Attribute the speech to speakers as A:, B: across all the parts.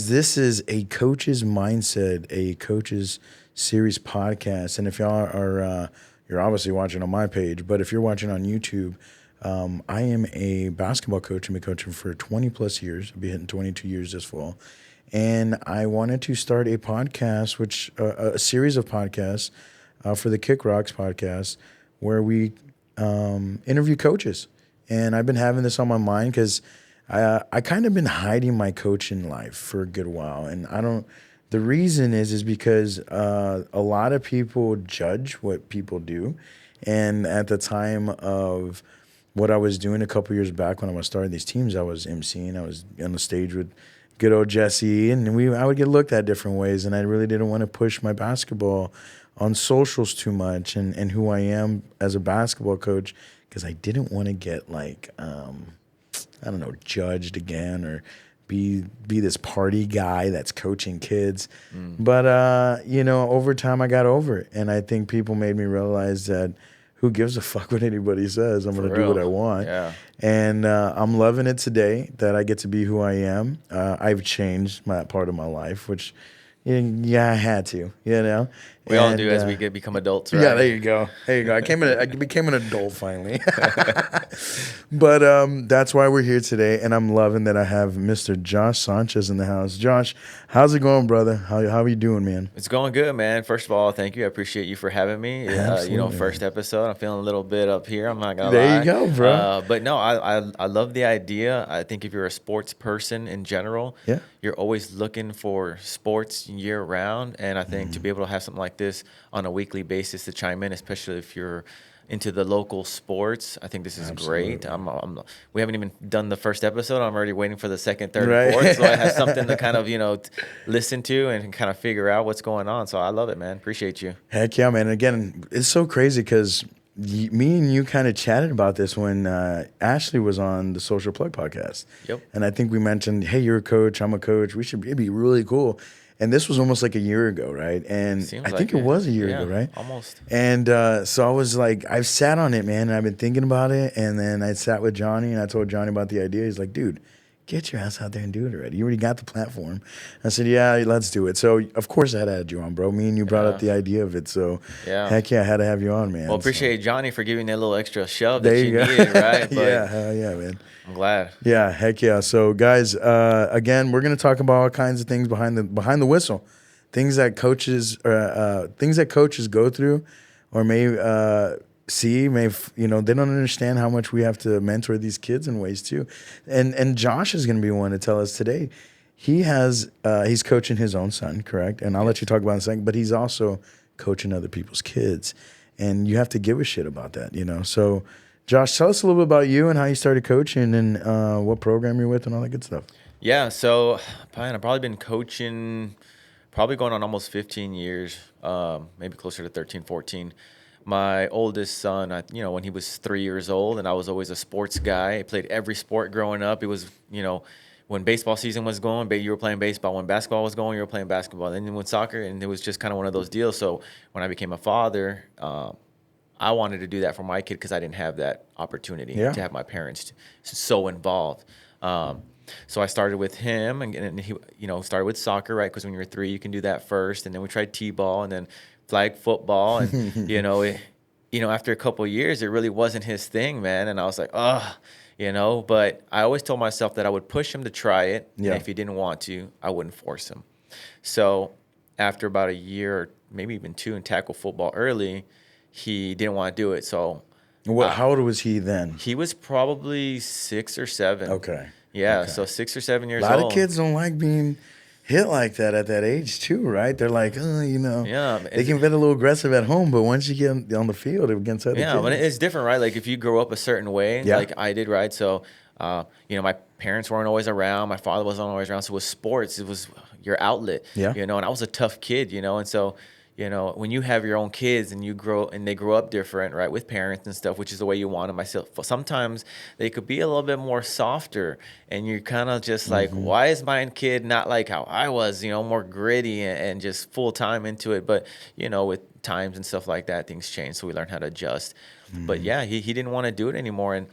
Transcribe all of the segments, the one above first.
A: guys, this is a Coach's Mindset, a Coach's Series podcast. And if y'all are, you're obviously watching on my page, but if you're watching on YouTube, I am a basketball coach. I've been coaching for 20 plus years. I'll be hitting 22 years this fall. And I wanted to start a podcast, which a series of podcasts for the KickRocks Podcast, where we interview coaches. And I've been having this on my mind because I kind of been hiding my coaching life for a good while. And the reason is because a lot of people judge what people do. And at the time of what I was doing a couple years back when I was starting these teams, I was emceeing. I was on the stage with good old Jesse, and I would get looked at different ways. And I really didn't want to push my basketball on socials too much and who I am as a basketball coach, because I didn't want to get judged again or be this party guy that's coaching kids. But, over time I got over it. And I think people made me realize that who gives a fuck what anybody says? I'm going to do what I want. Yeah. And I'm loving it today that I get to be who I am. I've changed that part of my life, which, I had to,
B: We all do as we become adults, right?
A: Yeah, there you go. I became an adult finally. But that's why we're here today, and I'm loving that I have Mr. Josh Sanchez in the house. Josh, how's it going, brother? How are you doing, man?
B: It's going good, man. First of all, thank you. I appreciate you for having me. First episode. I'm feeling a little bit up here. I'm not gonna lie.
A: There you go, bro.
B: But no, I love the idea. I think if you're a sports person in general, you're always looking for sports year round, and I think to be able to have something like this on a weekly basis to chime in, especially if you're into the local sports, I think this is great. We haven't even done the first episode. I'm already waiting for the second, third, and fourth, so I have something to kind of listen to and kind of figure out what's going on. So I love it, man. Appreciate you.
A: Heck yeah, man. Again, it's so crazy because me and you kind of chatted about this when Ashley was on the Social Plug podcast.
B: Yep.
A: And I think we mentioned, hey, you're a coach, I'm a coach. It'd be really cool. And this was almost like a year ago, right? And I think it was a year ago, right?
B: Almost.
A: And so I was like, I've sat on it, man, and I've been thinking about it. And then I sat with Johnny, and I told Johnny about the idea. He's like, dude, get your ass out there and do it already. You already got the platform. I said, yeah, let's do it. So, of course, I had to have you on, bro. Me and you brought up the idea of it. So, heck yeah, I had to have you on, man.
B: Well, appreciate Johnny for giving that little extra shove that you needed, right? But
A: yeah, hell yeah, man.
B: I'm glad.
A: Yeah, heck yeah. So, guys, again, we're going to talk about all kinds of things behind the whistle. Things that coaches go through or may see, they don't understand how much we have to mentor these kids in ways too. And Josh is going to be one to tell us today. He's coaching his own son, correct? And I'll let you talk about it in a second, but he's also coaching other people's kids. And you have to give a shit about that, So, Josh, tell us a little bit about you and how you started coaching and what program you're with and all that good stuff.
B: Yeah, so I've probably been coaching going on almost 15 years, maybe closer to 13, 14. My oldest son, when he was 3 years old, and I was always a sports guy. I played every sport growing up. It was, when baseball season was going, you were playing baseball. When basketball was going, you were playing basketball. Then when soccer, and it was just kind of one of those deals. So when I became a father, I wanted to do that for my kid because I didn't have that opportunity to have my parents so involved. So I started with him, and he, started with soccer, right? Because when you're 3, you can do that first, and then we tried t-ball, and then flag football, and after a couple of years, it really wasn't his thing, man. And I was like, but I always told myself that I would push him to try it, and if he didn't want to, I wouldn't force him. So after about a year, or maybe even 2, in tackle football early, he didn't want to do it. So
A: how old was he then?
B: He was probably 6 or 7.
A: Okay.
B: Yeah, okay. So 6 or 7 years
A: old.
B: A
A: lot of kids don't like being hit like that at that age too, right? They're like,
B: yeah,
A: they can get a little aggressive at home, but once you get on the field against other kids.
B: Yeah, but it's different, right? Like if you grow up a certain way, like I did, right? So, my parents weren't always around. My father wasn't always around. So with sports, it was your outlet, and I was a tough kid, and so when you have your own kids and they grow up different, right, with parents and stuff, which is the way you want them. Myself, sometimes they could be a little bit more softer, and you're kind of just like, why is my kid not like how I was, more gritty and just full time into it? But with times and stuff like that, things change, so we learn how to adjust. But yeah, he didn't want to do it anymore, and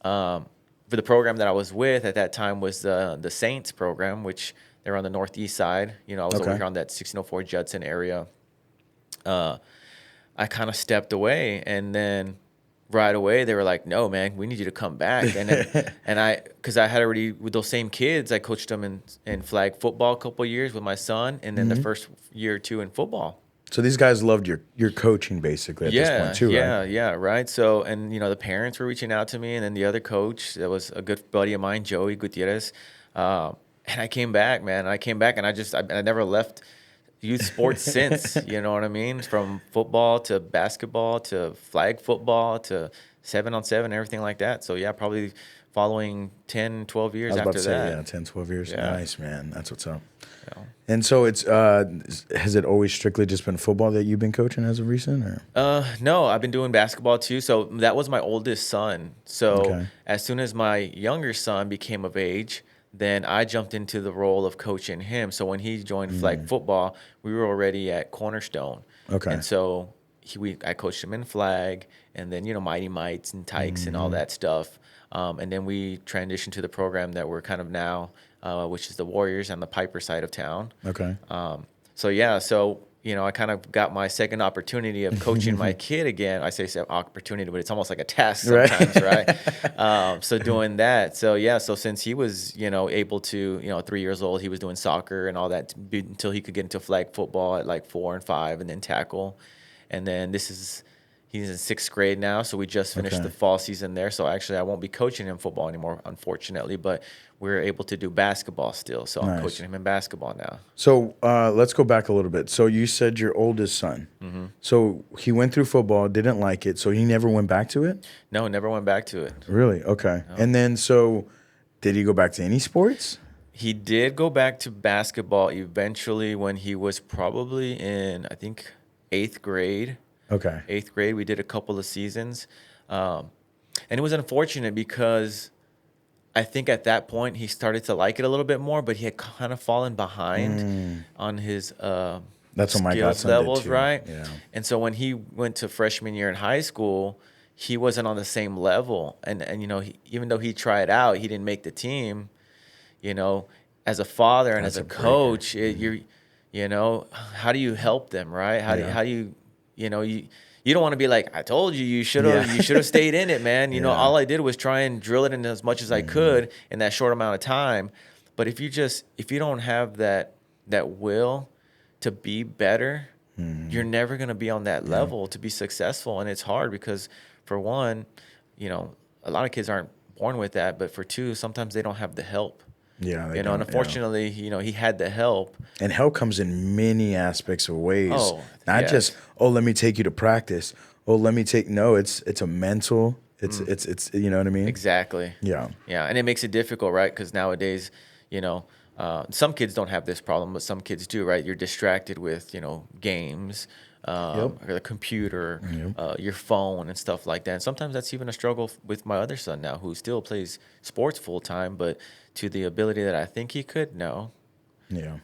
B: for the program that I was with at that time was the Saints program, which They're on the northeast side. You know, I was over here on that 1604 Judson area. I kind of stepped away, and then right away they were like, "No, man, we need you to come back." And then, because I had already with those same kids, I coached them in flag football a couple of years with my son, and then the first year or two in football.
A: So these guys loved your coaching basically at this point too, right?
B: Yeah, right. So, and the parents were reaching out to me, and then the other coach that was a good buddy of mine, Joey Gutierrez, and I came back, man. I came back, and I never left youth sports since, you know what I mean? From football to basketball to flag football to 7-on-7, everything like that. So, yeah, probably following 10, 12 years after that.
A: Yeah, 10, 12 years. Yeah. Nice, man. That's what's up.
B: Yeah.
A: And so it's has it always strictly just been football that you've been coaching as of recent, or?
B: No, I've been doing basketball too. So that was my oldest son. So as soon as my younger son became of age, then I jumped into the role of coaching him. So when he joined flag football, we were already at Cornerstone.
A: Okay.
B: And so I coached him in flag, and then Mighty Mites and Tykes and all that stuff. And then we transitioned to the program that we're kind of now, which is the Warriors on the Pieper side of town.
A: Okay.
B: So I kind of got my second opportunity of coaching my kid again. I say opportunity, but it's almost like a test sometimes, right? So doing that. So since he was, able to, 3 years old, he was doing soccer and all that until he could get into flag football at like 4 and 5 and then tackle. And then he's in 6th grade now, so we just finished the fall season there. So actually, I won't be coaching him football anymore, unfortunately. But we're able to do basketball still, so I'm coaching him in basketball now.
A: So let's go back a little bit. So you said your oldest son. Mm-hmm. So he went through football, didn't like it, so he never went back to it?
B: No, never went back to it.
A: Really? Okay. No. And then so did he go back to any sports?
B: He did go back to basketball eventually when he was probably in, I think, 8th grade.
A: Okay.
B: 8th grade, we did a couple of seasons. And it was unfortunate because I think at that point he started to like it a little bit more, but he had kind of fallen behind on his
A: That's what my godson
B: levels,
A: did too.
B: Right?
A: Yeah.
B: And so when he went to freshman year in high school, he wasn't on the same level. And even though he tried out, he didn't make the team. As a father and as a coach, how do you help them, right? How do you you don't want to be like, I told you should have stayed in it, man. All I did was try and drill it in as much as I could in that short amount of time. But if you don't have that will to be better, you're never going to be on that level to be successful. And it's hard because for one, a lot of kids aren't born with that, but for two, sometimes they don't have the help.
A: Yeah,
B: and unfortunately, he had the help.
A: And help comes in many aspects of ways. Not just, let me take you to practice. It's a mental. It's you know what I mean?
B: Exactly.
A: Yeah.
B: Yeah, and it makes it difficult, right? Because nowadays, some kids don't have this problem, but some kids do, right? You're distracted with, games, or the computer, your phone and stuff like that. And sometimes that's even a struggle with my other son now, who still plays sports full time, but to the ability that I think he could, no.
A: Yeah.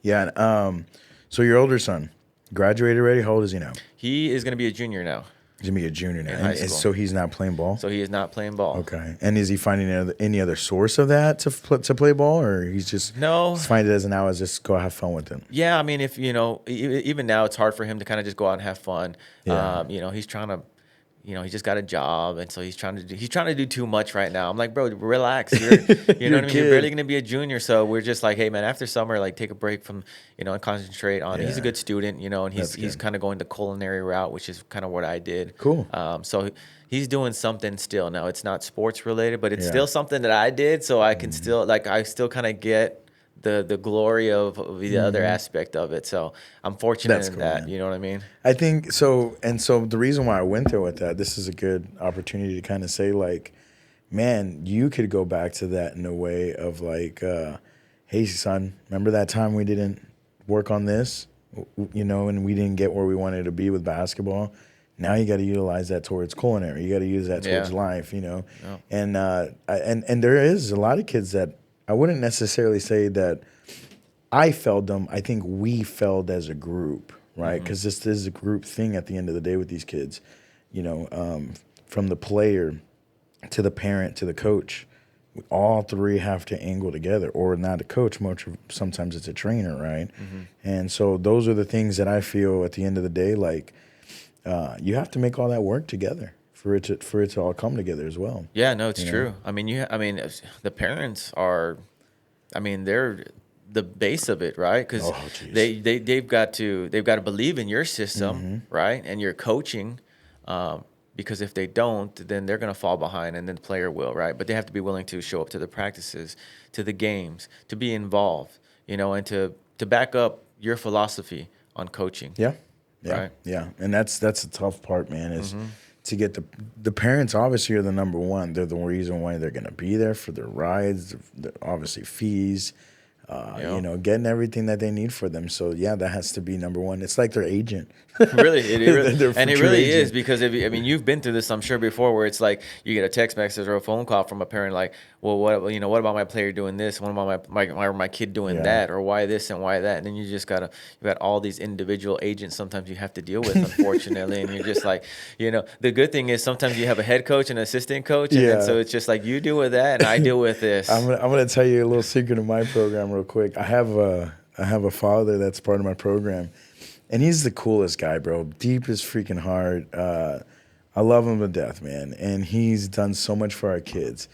B: Yeah.
A: So your older son graduated already. How old is he now?
B: He is going to be a junior now.
A: He's gonna be a junior now.
B: In high school.
A: So he's not playing ball?
B: So he is not playing ball.
A: Okay. And is he finding any other source of that to play ball, or he's just find it as an hour, just go have fun with him?
B: Yeah, I mean, if even now it's hard for him to kind of just go out and have fun.
A: Yeah.
B: He's trying to, he just got a job, and so he's trying to do too much right now. I'm like, bro, relax. You're, you know what I mean? You're barely gonna be a junior, so we're just like, hey man, after summer, like take a break from, and concentrate on. He's a good student, and he's kind of going the culinary route, which is kind of what I did.
A: Cool.
B: So he's doing something still. Now it's not sports related, but it's still something that I did, so I can still I still kind of get the glory of the other aspect of it. So I'm fortunate in that, man. You know what I mean?
A: I think so. And so the reason why I went there with that, this is a good opportunity to kind of say, like, man, you could go back to that in a way of like, hey son, remember that time we didn't work on this, and we didn't get where we wanted to be with basketball? Now you got to utilize that towards culinary. You got to use that towards life, And there is a lot of kids that I wouldn't necessarily say that I failed them. I think we failed as a group, right? Because this is a group thing at the end of the day with these kids, from the player to the parent to the coach. all three have to angle together, or not a coach. Sometimes it's a trainer, right?
B: Mm-hmm.
A: And so those are the things that I feel at the end of the day, like you have to make all that work together for it to all come together as well.
B: Yeah, no, it's
A: You know?
B: true. I mean, the parents are, I mean, they're the base of it, right? Because
A: Oh, geez.
B: they've got to believe in your system, right, and your coaching. Because if they don't, then they're going to fall behind, and then the player will, right? But they have to be willing to show up to the practices, to the games, to be involved, and to back up your philosophy on coaching.
A: Yeah. Yeah.
B: Right.
A: Yeah. And that's a tough part, man, is to get the parents obviously are the number one. They're the reason why they're going to be there for their rides, obviously fees, getting everything that they need for them. So yeah, that has to be number one. It's like their agent.
B: Really, it really
A: agent.
B: is, because you've been through this, I'm sure, before, where it's like you get a text message or a phone call from a parent like, well, what about my player doing this? What about my kid doing that? Or why this and why that? And then you got all these individual agents sometimes you have to deal with, unfortunately. And you're just like, the good thing is sometimes you have a head coach and an assistant coach, and then so it's just like you deal with that and I deal with this.
A: I'm gonna tell you a little secret of my program real quick. I have a father that's part of my program. And he's the coolest guy, bro. Deep as freaking heart. I love him to death, man. And he's done so much for our kids.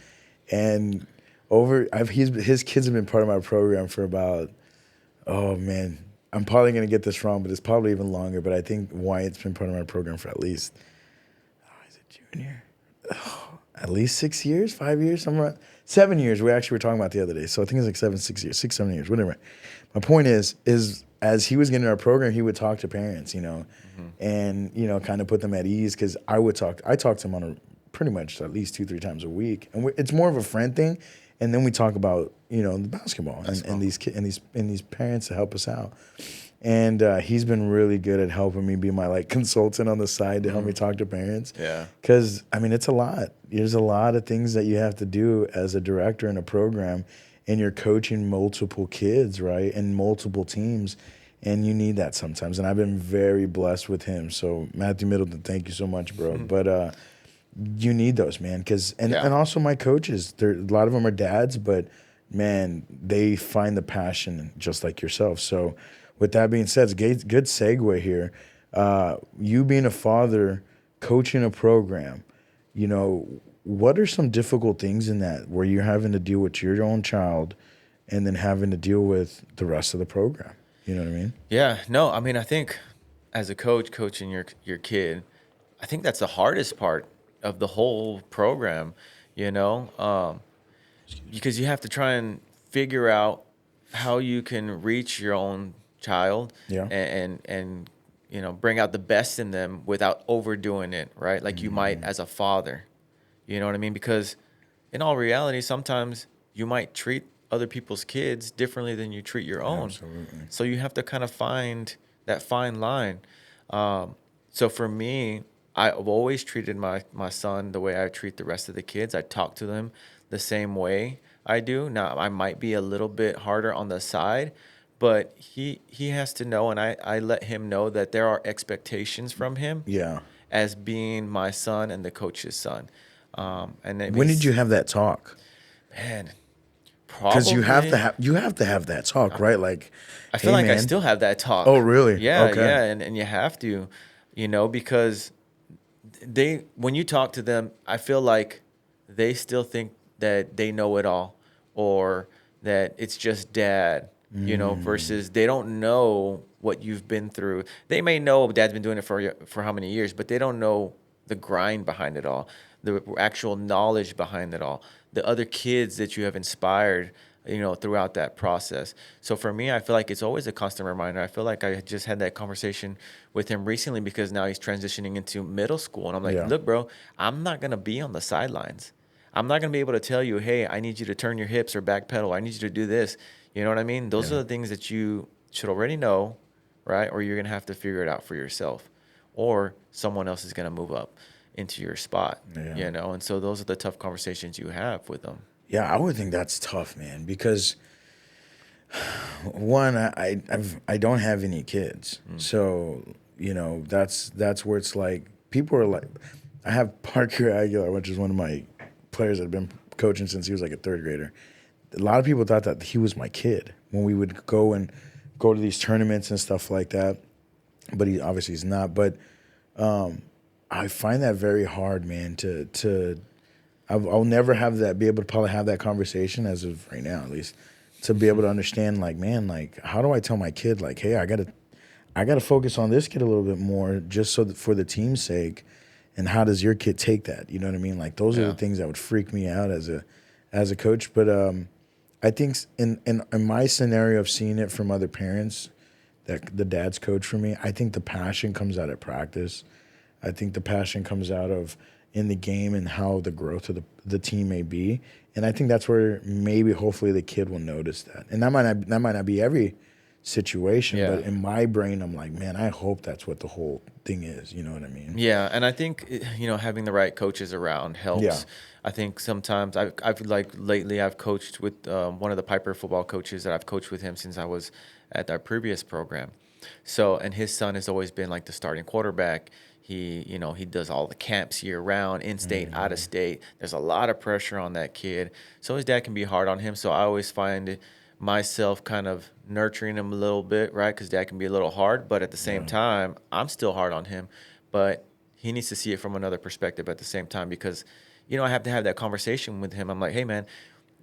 A: And his kids have been part of my program for about, oh man, I'm probably gonna get this wrong, but it's probably even longer. But I think Wyatt's been part of my program for at least, he's a junior, at least 6 years, 5 years, somewhere, 7 years. We actually were talking about the other day. So I think it's like 6, 7 years, whatever. My point is as he was getting our program, he would talk to parents, and, kind of put them at ease, because I talk to him on pretty much at least 2-3 times a week. And it's more of a friend thing. And then we talk about, the basketball and these parents to help us out. And he's been really good at helping me be my consultant on the side to help me talk to parents.
B: Yeah.
A: Because, it's a lot. There's a lot of things that you have to do as a director in a program, and you're coaching multiple kids, right, and multiple teams, and you need that sometimes. And I've been very blessed with him. So Matthew Middleton, thank you so much, bro. But you need those, man, and also my coaches. A lot of them are dads, but man, they find the passion just like yourself. So with that being said, it's a good segue here. You being a father, coaching a program, what are some difficult things in that where you're having to deal with your own child and then having to deal with the rest of the program? You know what I mean?
B: Yeah. No, I think as a coach coaching your kid, I think that's the hardest part of the whole program, because you have to try and figure out how you can reach your own child and bring out the best in them without overdoing it, right? Like you might as a father. You know what I mean? Because in all reality, sometimes you might treat other people's kids differently than you treat your own.
A: Absolutely.
B: So you have to kind of find that fine line. So for me, I've always treated my son the way I treat the rest of the kids. I talk to them the same way I do. Now, I might be a little bit harder on the side, but he has to know, and I let him know that there are expectations from him as being my son and the coach's son. And
A: when did you have that talk?
B: Man, probably
A: because you have to have that talk, right? Like,
B: I feel like I still have that talk.
A: Oh, really?
B: Yeah,
A: Okay.
B: yeah, and you have to, because when you talk to them, I feel like they still think that they know it all, or that it's just dad, versus they don't know what you've been through. They may know dad's been doing it for how many years, but they don't know the grind behind it all, the actual knowledge behind it all, the other kids that you have inspired, throughout that process. So for me, I feel like it's always a constant reminder. I feel like I just had that conversation with him recently, because now he's transitioning into middle school. And I'm like, look, bro, I'm not going to be on the sidelines. I'm not going to be able to tell you, hey, I need you to turn your hips or backpedal. I need you to do this. You know what I mean? Those are the things that you should already know, right? Or you're going to have to figure it out for yourself, or someone else is going to move up into your spot, And so those are the tough conversations you have with them.
A: Yeah, I would think that's tough, man, because one, I don't have any kids. So, that's where it's like, people are like, I have Parker Aguilar, which is one of my players that have been coaching since he was like a third grader. A lot of people thought that he was my kid when we would go to these tournaments and stuff like that. But he obviously is not. But I find that very hard, man. I'll never be able to probably have that conversation as of right now, at least, to be able to understand, like, man, like, how do I tell my kid, like, hey, I gotta focus on this kid a little bit more, just so that for the team's sake. And how does your kid take that? You know what I mean? Like, those are the things that would freak me out as a coach. But I think in my scenario of seeing it from other parents, that the dad's coach for me, I think the passion comes out at practice. I think the passion comes out of in the game and how the growth of the team may be. And I think that's where maybe hopefully the kid will notice that. And that might not be every situation, but in my brain, I'm like, man, I hope that's what the whole thing is. You know what I mean?
B: Yeah, and I think having the right coaches around helps.
A: Yeah.
B: I think sometimes I've like lately I've coached with one of the Pieper football coaches that I've coached with him since I was at our previous program. So, and his son has always been like the starting quarterback. He does all the camps year round, in state, out of state. There's a lot of pressure on that kid. So his dad can be hard on him. So I always find myself kind of nurturing him a little bit, right? Because dad can be a little hard, but at the same time, I'm still hard on him. But he needs to see it from another perspective at the same time because, I have to have that conversation with him. I'm like, hey, man,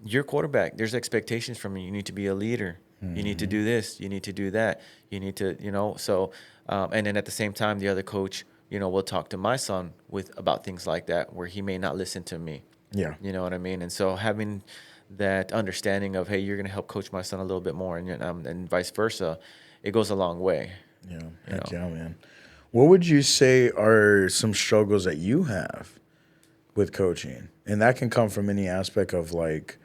B: you're quarterback. There's expectations from you. You need to be a leader. You need to do this. You need to do that. You need to, so, and then at the same time, the other coach, will talk to my son about things like that where he may not listen to me.
A: Yeah.
B: You know what I mean? And so having that understanding of, hey, you're going to help coach my son a little bit more and vice versa, it goes a long way.
A: Yeah. Heck yeah, man. What would you say are some struggles that you have with coaching? And that can come from any aspect of like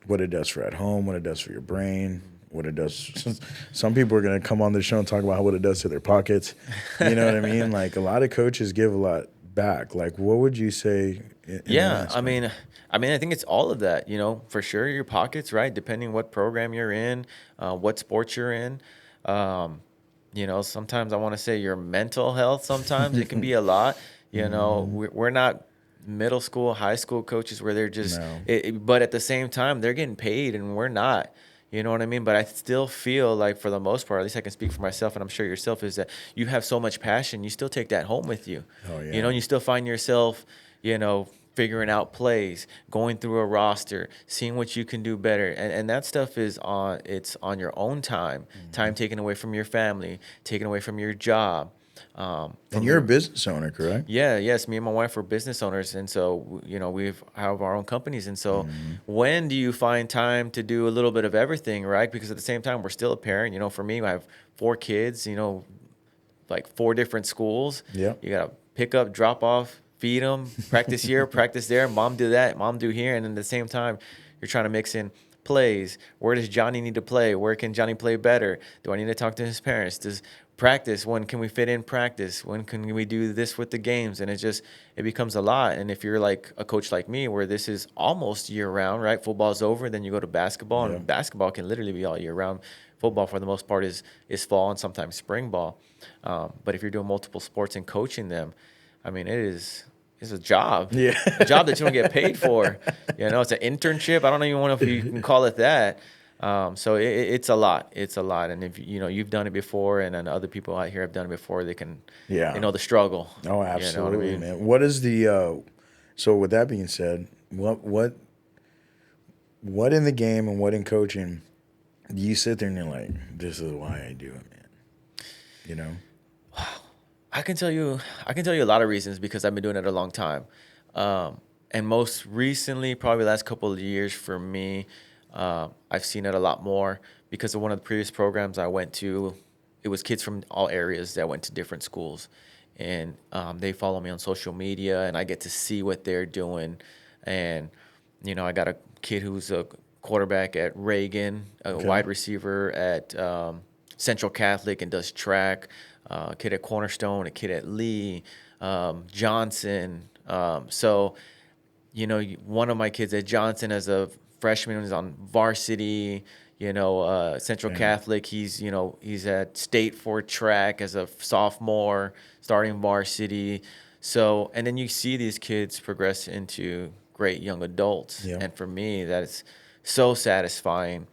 A: what it does for at home, what it does for your brain, what it does. Some people are going to come on the show and talk about what it does to their pockets. You know what I mean? Like a lot of coaches give a lot back. Like what would you say?
B: I mean, I think it's all of that, for sure. Your pockets, right? Depending what program you're in, what sports you're in. Sometimes I want to say your mental health. Sometimes it can be a lot. We're not middle school, high school coaches where they're just. But at the same time, they're getting paid and we're not. You know what I mean? But I still feel like for the most part, at least I can speak for myself and I'm sure yourself, is that you have so much passion. You still take that home with you.
A: Oh, yeah.
B: You still find yourself, figuring out plays, going through a roster, seeing what you can do better. And that stuff is on your own time, time taken away from your family, taken away from your job.
A: And you're a business owner, correct?
B: Yeah, yes. Me and my wife are business owners. And so, we have our own companies. And so when do you find time to do a little bit of everything, right? Because at the same time, we're still a parent. For me, I have 4 kids, like 4 different schools.
A: Yeah.
B: You got to pick up, drop off, feed them, practice here, practice there, mom do that, mom do here. And then at the same time, you're trying to mix in plays. Where does Johnny need to play? Where can Johnny play better? Do I need to talk to his parents? Does practice, when can we fit in practice? When can we do this with the games? And it becomes a lot. And if you're like a coach like me, where this is almost year round, right? Football's over, then you go to basketball, and basketball can literally be all year round. Football, for the most part, is fall and sometimes spring ball. But if you're doing multiple sports and coaching them, I mean, it's a job.
A: Yeah.
B: A job that you don't get paid for. It's an internship. I don't even know if you can call it that. So it's a lot. It's a lot. And if you've done it before, and then other people out here have done it before, they can, the struggle.
A: Oh, absolutely,
B: you know what I mean?
A: man. What is the so with that being said, what in the game and what in coaching do you sit there and you're like, this is why I do it, man?
B: I can tell you a lot of reasons because I've been doing it a long time. And most recently, probably the last couple of years for me, I've seen it a lot more because of one of the previous programs I went to. It was kids from all areas that went to different schools. And they follow me on social media, and I get to see what they're doing. And, I got a kid who's a quarterback at Reagan, a wide receiver at Central Catholic and does track, a kid at Cornerstone, a kid at Lee, Johnson. So, one of my kids at Johnson as a freshman is on varsity, Central Catholic. He's at state for track as a sophomore, starting varsity. So, and then you see these kids progress into great young adults.
A: Yeah.
B: And for me, that is so satisfying.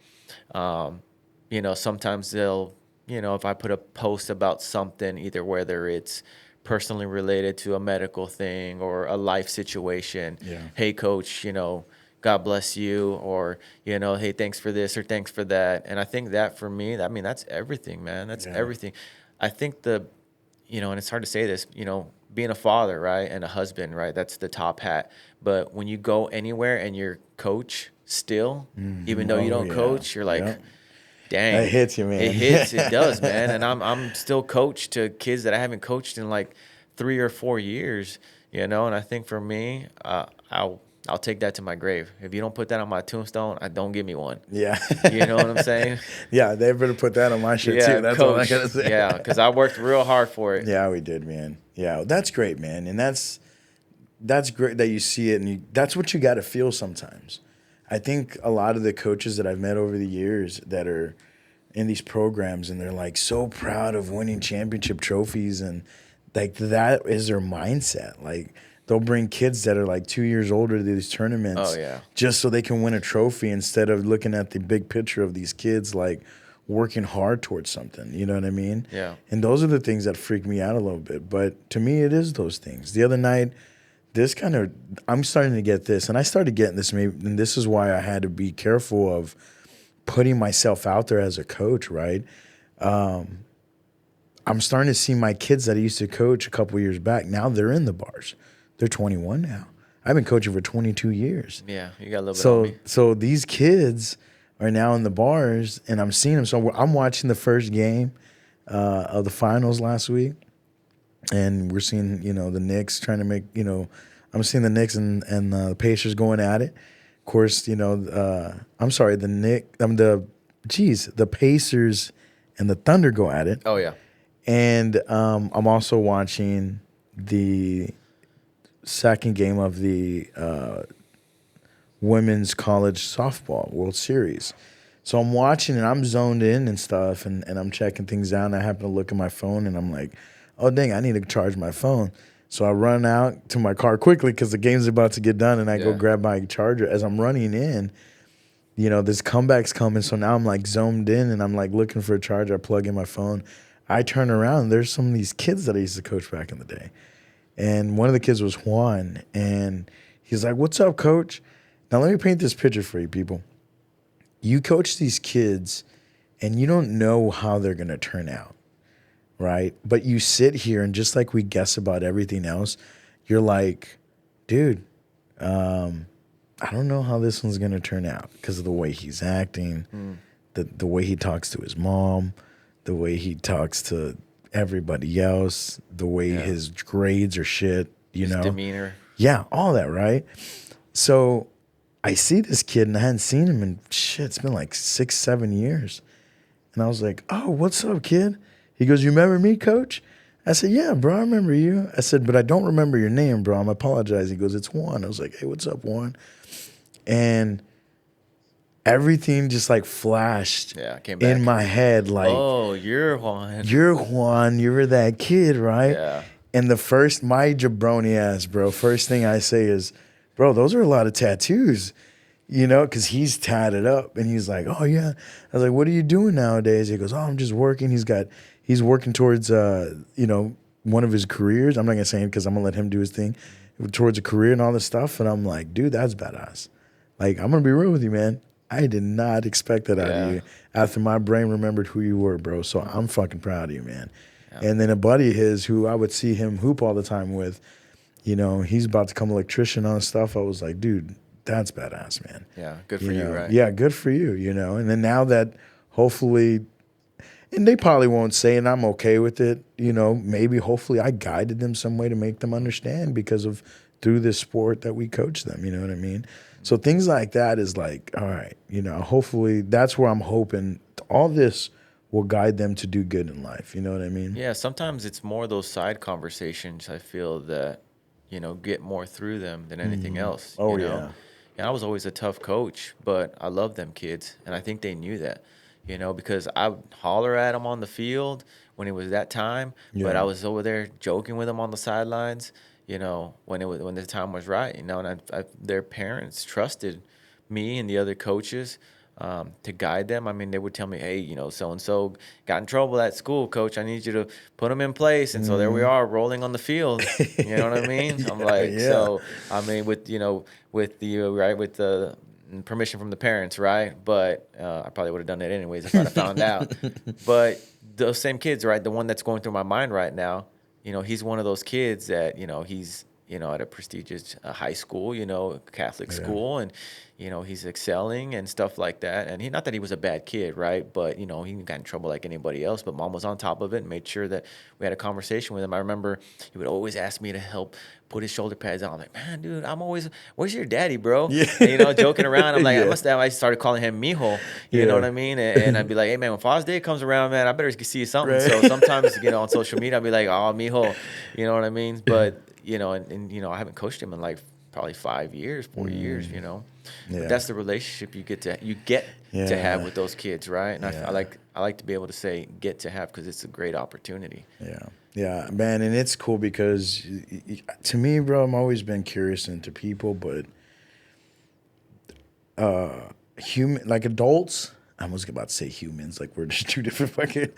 B: You know, sometimes they'll, you know, if I put a post about something, either whether it's personally related to a medical thing or a life situation,
A: Yeah.
B: hey, coach, you know, God bless you, or, you know, hey, thanks for this or thanks for that. And I think that for me, I mean, that's everything, man. That's
A: Yeah.
B: everything. I think you know, and it's hard to say this, you know, being a father, right, and a husband, right, that's the top hat. But when you go anywhere and you're coach still, even though you
A: Oh,
B: don't
A: yeah.
B: coach, you're like,
A: Yep.
B: dang,
A: That hits you, man.
B: it hits, it does, man. And I'm still coach to kids that I haven't coached in like 3 or 4 years, you know. And I think for me, I'll take that to my grave. If you don't put that on my tombstone, don't give me one.
A: Yeah.
B: You know what I'm saying?
A: Yeah, they better put that on my shit
B: Yeah,
A: too. That's all I
B: coach.
A: gotta say.
B: Yeah, because I worked real hard for it.
A: Yeah, we did, man. Yeah, that's great, man. And that's great that you see it, and that's what you got to feel sometimes. I think a lot of the coaches that I've met over the years that are in these programs, and they're like so proud of winning championship trophies, and like that is their mindset. Like they'll bring kids that are like 2 years older to these tournaments,
B: Oh, yeah.
A: just so they can win a trophy instead of looking at the big picture of these kids like working hard towards something. You know what I mean?
B: Yeah.
A: And those are the things that freak me out a little bit. But to me, it is those things. The other night, I'm starting to get this, and I started getting this maybe, and this is why I had to be careful of putting myself out there as a coach, right? I'm starting to see my kids that I used to coach a couple years back. Now they're in the bars. They're 21 now. I've been coaching for 22 years.
B: Yeah, you got a little bit on me.
A: So these kids are now in the bars, and I'm seeing them. So I'm watching the first game of the finals last week, and we're seeing, you know, the Knicks trying to make, you know, I'm seeing the Knicks and the Pacers going at it. Of course, you know, the Pacers and the Thunder go at it.
B: Oh, yeah.
A: And I'm also watching the second game of the Women's College Softball World Series. So I'm watching and I'm zoned in and stuff, and I'm checking things out, and I happen to look at my phone, and I'm like, oh, dang, I need to charge my phone. So I run out to my car quickly because the game's about to get done, and I go grab my charger. As I'm running in, you know, this comeback's coming, so now I'm like zoomed in, and I'm like looking for a charger. I plug in my phone. I turn around, there's some of these kids that I used to coach back in the day. And one of the kids was Juan, and he's like, what's up, coach? Now let me paint this picture for you, people. You coach these kids, and you don't know how they're going to turn out, right? But you sit here, and just like we guess about everything else, you're like, dude, I don't know how this one's going to turn out because of the way he's acting, the way he talks to his mom, the way he talks to everybody else, the way his grades are shit, you know?
B: Demeanor.
A: Yeah, all that, right? So I see this kid, and I hadn't seen him in, shit, it's been like 6, 7 years. And I was like, oh, what's up, kid? He goes, you remember me, coach? I said, yeah, bro, I remember you. I said, but I don't remember your name, bro. I apologize. He goes, it's Juan. I was like, hey, what's up, Juan? And everything just like flashed
B: Came back
A: in my head. Like,
B: oh, you're Juan.
A: you're Juan. You were that kid, right?
B: Yeah.
A: And my jabroni ass, bro, first thing I say is, bro, those are a lot of tattoos, you know, because he's tatted up. And he's like, oh, yeah. I was like, what are you doing nowadays? He goes, oh, I'm just working. He's working towards, you know, one of his careers. I'm not going to say it because I'm going to let him do his thing, towards a career and all this stuff. And I'm like, dude, that's badass. Like, I'm going to be real with you, man. I did not expect that out of you after my brain remembered who you were, bro. So I'm fucking proud of you, man. Yeah. And then a buddy of his who I would see him hoop all the time with, you know, he's about to become an electrician on stuff. I was like, dude, that's badass, man.
B: Yeah, good for you, right?
A: Yeah, good for you, you know. And then now that hopefully, and they probably won't say, and I'm okay with it, you know, maybe hopefully I guided them some way to make them understand because of through this sport that we coach them, you know what I mean? So things like that is like, all right, you know, hopefully that's where I'm hoping all this will guide them to do good in life. You know what I mean?
B: Yeah, sometimes it's more those side conversations I feel that, you know, get more through them than anything else.
A: Oh,
B: you know?
A: yeah.
B: And I was always a tough coach, but I love them kids. And I think they knew that, you know, because I would holler at them on the field when it was that time, but
A: Yeah.
B: I was over there joking with them on the sidelines. when the time was right, and their parents trusted me and the other coaches to guide them. I mean, they would tell me, hey, so and so got in trouble at school, coach. I need you to put them in place. And so there we are, rolling on the field. You know what I mean? I'm like,
A: yeah.
B: so I mean, with the permission from the parents, right? But I probably would have done it anyways if I'd have found out. But those same kids, right? The one that's going through my mind right now, he's one of those kids that, he's, at a prestigious high school, Catholic school, and, he's excelling and stuff like that. And not that he was a bad kid, right? But, he got in trouble like anybody else. But mom was on top of it and made sure that we had a conversation with him. I remember he would always ask me to help put his shoulder pads on. I'm like, man, dude, where's your daddy, bro?
A: Yeah.
B: And, joking around. I'm like,
A: Yeah.
B: I started calling him mijo. You
A: Yeah.
B: know what I mean? And I'd be like, hey, man, when Father's Day comes around, man, I better see you something.
A: Right.
B: So sometimes, on social media, I'd be like, oh, mijo. You know what I mean? But, and I haven't coached him in like probably 4 years,
A: Yeah.
B: But that's the relationship you get to have with those kids, right? And
A: Yeah.
B: I like to be able to say get to have, because it's a great opportunity.
A: Yeah, man, and it's cool because to me, bro, I've always been curious into people, but like adults, I was about to say humans, like we're just two different fucking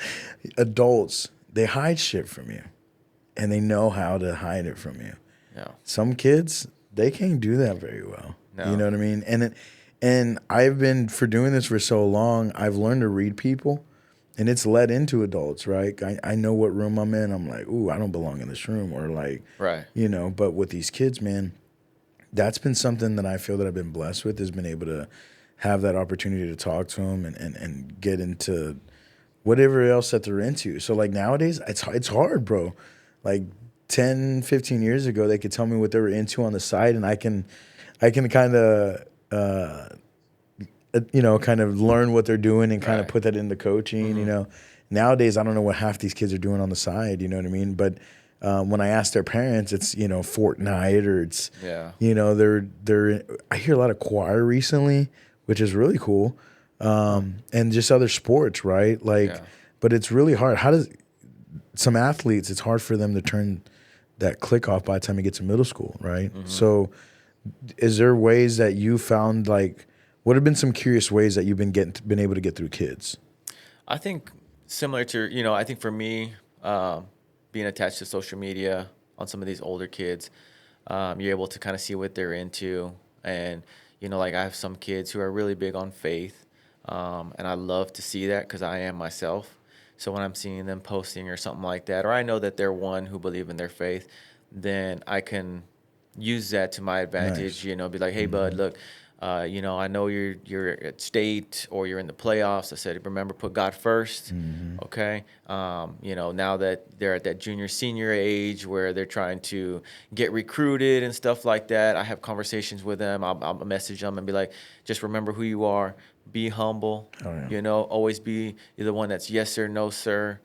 A: adults. They hide shit from you, and they know how to hide it from you.
B: Yeah.
A: Some kids, they can't do that very well.
B: No.
A: You know what I mean? And I've been, for doing this for so long, I've learned to read people, and it's led into adults, right? I know what room I'm in. I'm like, ooh, I don't belong in this room, or like,
B: right.
A: But with these kids, man, that's been something that I feel that I've been blessed with, has been able to have that opportunity to talk to them and get into whatever else that they're into. So like nowadays, it's hard, bro. Like 10, 15 years ago, they could tell me what they were into on the side, and I can kind of, kind of learn what they're doing and kind of put that into coaching, Nowadays, I don't know what half these kids are doing on the side, you know what I mean? But when I ask their parents, it's, Fortnite, or it's, they're, I hear a lot of choir recently, which is really cool. And just other sports, right? Like, but it's really hard. Some athletes, it's hard for them to turn that click off by the time you get to middle school, right? Mm-hmm. So is there ways that you found, like, what have been some curious ways that you've been able to get through kids?
B: I think similar to, I think for me, being attached to social media on some of these older kids, you're able to kind of see what they're into. And, like I have some kids who are really big on faith. And I love to see that because I am myself. So when I'm seeing them posting or something like that, or I know that they're one who believe in their faith, then I can use that to my advantage,
A: Nice.
B: Be like, hey, bud, look, I know you're at state or you're in the playoffs. I said, remember, put God first. Okay. Now that they're at that junior, senior age where they're trying to get recruited and stuff like that, I have conversations with them. I'll message them and be like, just remember who you are. Be humble, always be the one that's yes, sir, no, sir.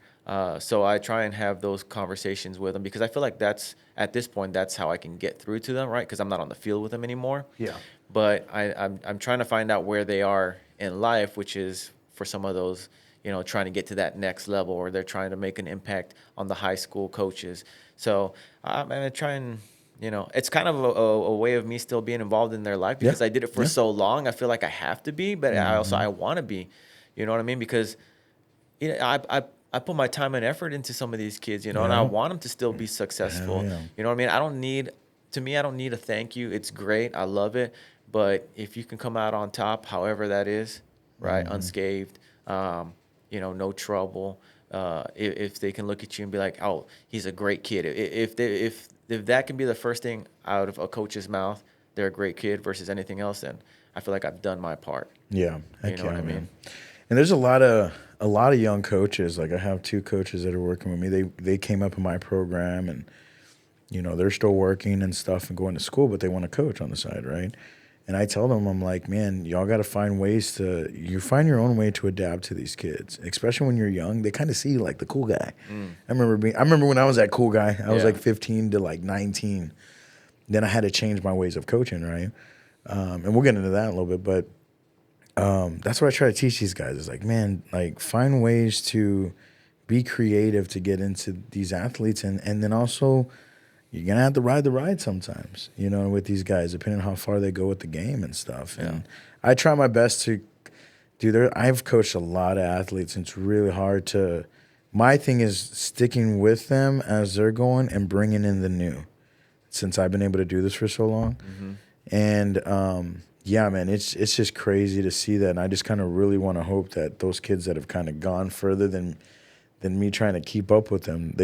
B: So I try and have those conversations with them because I feel like at this point, that's how I can get through to them, right? Because I'm not on the field with them anymore.
A: Yeah.
B: But I'm trying to find out where they are in life, which is for some of those, trying to get to that next level, or they're trying to make an impact on the high school coaches. So I'm going to try and, it's kind of a way of me still being involved in their life because I did it for so long. I feel like I have to be, but I want to be, you know what I mean? Because, I put my time and effort into some of these kids, and I want them to still be successful.
A: Yeah.
B: You know what I mean? I don't need a thank you. It's great. I love it. But if you can come out on top, however that is, right, unscathed, no trouble, if they can look at you and be like, oh, he's a great kid. If that can be the first thing out of a coach's mouth, they're a great kid versus anything else, then I feel like I've done my part.
A: Yeah.
B: You know what I mean?
A: And there's a lot of young coaches. Like I have 2 coaches that are working with me. They came up in my program, and they're still working and stuff and going to school, but they want to coach on the side, right? And I tell them, I'm like, man, y'all got to find ways you find your own way to adapt to these kids, especially when you're young. They kind of see you like the cool guy. I remember when I was that cool guy. I was like 15 to like 19. Then I had to change my ways of coaching, right? And we'll get into that in a little bit, but that's what I try to teach these guys. Is like, man, like find ways to be creative to get into these athletes, and then also you're going to have to ride the ride sometimes, you know, with these guys, depending on how far they go with the game and stuff.
B: Yeah.
A: And I try my best to do there. I've coached a lot of athletes, and it's really hard to. My thing is sticking with them as they're going and bringing in the new, since I've been able to do this for so long.
B: Mm-hmm.
A: And yeah, man, it's just crazy to see that. And I just kind of really want to hope that those kids that have kind of gone further than me trying to keep up with them,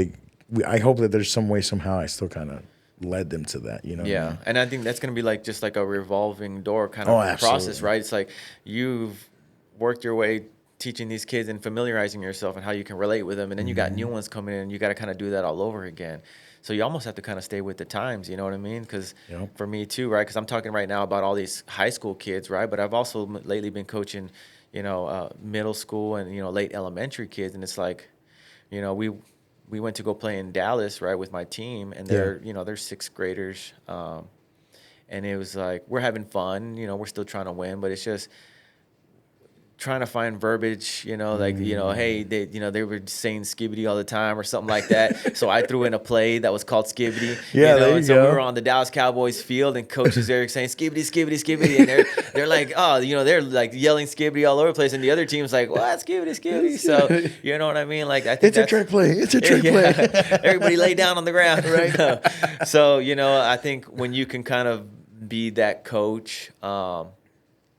A: I hope that there's some way, somehow, I still kind of led them to that, you know?
B: Yeah,
A: what I mean?
B: and I think that's going to be like just like a revolving door kind of process, right? It's like you've worked your way teaching these kids and familiarizing yourself and how you can relate with them, and then you got new ones coming in, and you got to kind of do that all over again. So you almost have to kind of stay with the times, you know what I mean? Because for me too, right? Because I'm talking right now about all these high school kids, right? But I've also lately been coaching, you know, middle school and, you know, late elementary kids, and it's like, you know, we went to go play in Dallas, right, with my team, and they're, you know, they're sixth graders, and it was like we're having fun, you know, we're still trying to win, but it's just trying to find verbiage, you know, like, you know, hey, they were saying skibbity all the time or something like that. So I threw in a play that was called skibbity.
A: Yeah,
B: you know,
A: there you
B: and so
A: go.
B: we were on the Dallas Cowboys field, and coaches there saying skibbity, skibbity, skibbity, and they're like, oh, you know, they're like yelling skibbity all over the place, and the other team's like, what, skibbity, skibbity. So you know what I mean? Like, I think
A: It's a trick play. It's a trick play.
B: Everybody lay down on the ground, right? So you know, I think when you can kind of be that coach,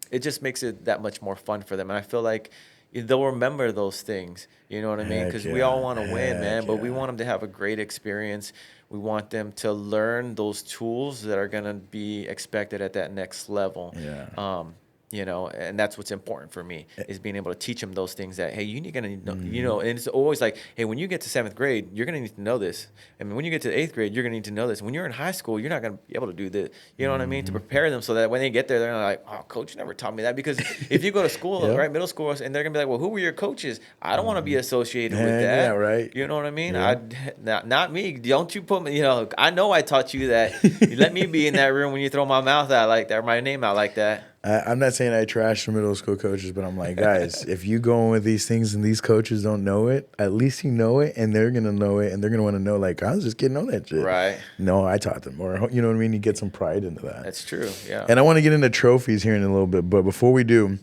B: it just makes it that much more fun for them. And I feel like they'll remember those things. You know what I mean? Because we all want to win, man. But we want them to have a great experience. We want them to learn those tools that are going to be expected at that next level.
A: Yeah.
B: You know, and that's what's important for me, is being able to teach them those things that, hey, you're going to know, you know, and it's always like, hey, when you get to 7th grade, you're going to need to know this. I mean, when you get to 8th grade, you're going to need to know this. When you're in high school, you're not going to be able to do this. You know what I mean? To prepare them so that when they get there, they're not like, oh, coach never taught me that. Because if you go to school, right, middle school, and they're going to be like, well, who were your coaches? I don't want to be associated with that.
A: Yeah, right.
B: You know what I mean?
A: Yeah.
B: Not me. Don't you put me, you know, I know I taught you that. Let me be in that room when you throw my mouth out like that, or my name out like that.
A: I'm not saying I trash the middle school coaches, but I'm like, guys, if you go in with these things and these coaches don't know it, at least you know it, and they're going to know it, and they're going to want to know, like, I was just getting on that shit.
B: Right.
A: No, I taught them. Or, you know what I mean? You get some pride into that.
B: That's true, yeah.
A: And I want to get into trophies here in a little bit, but before we do,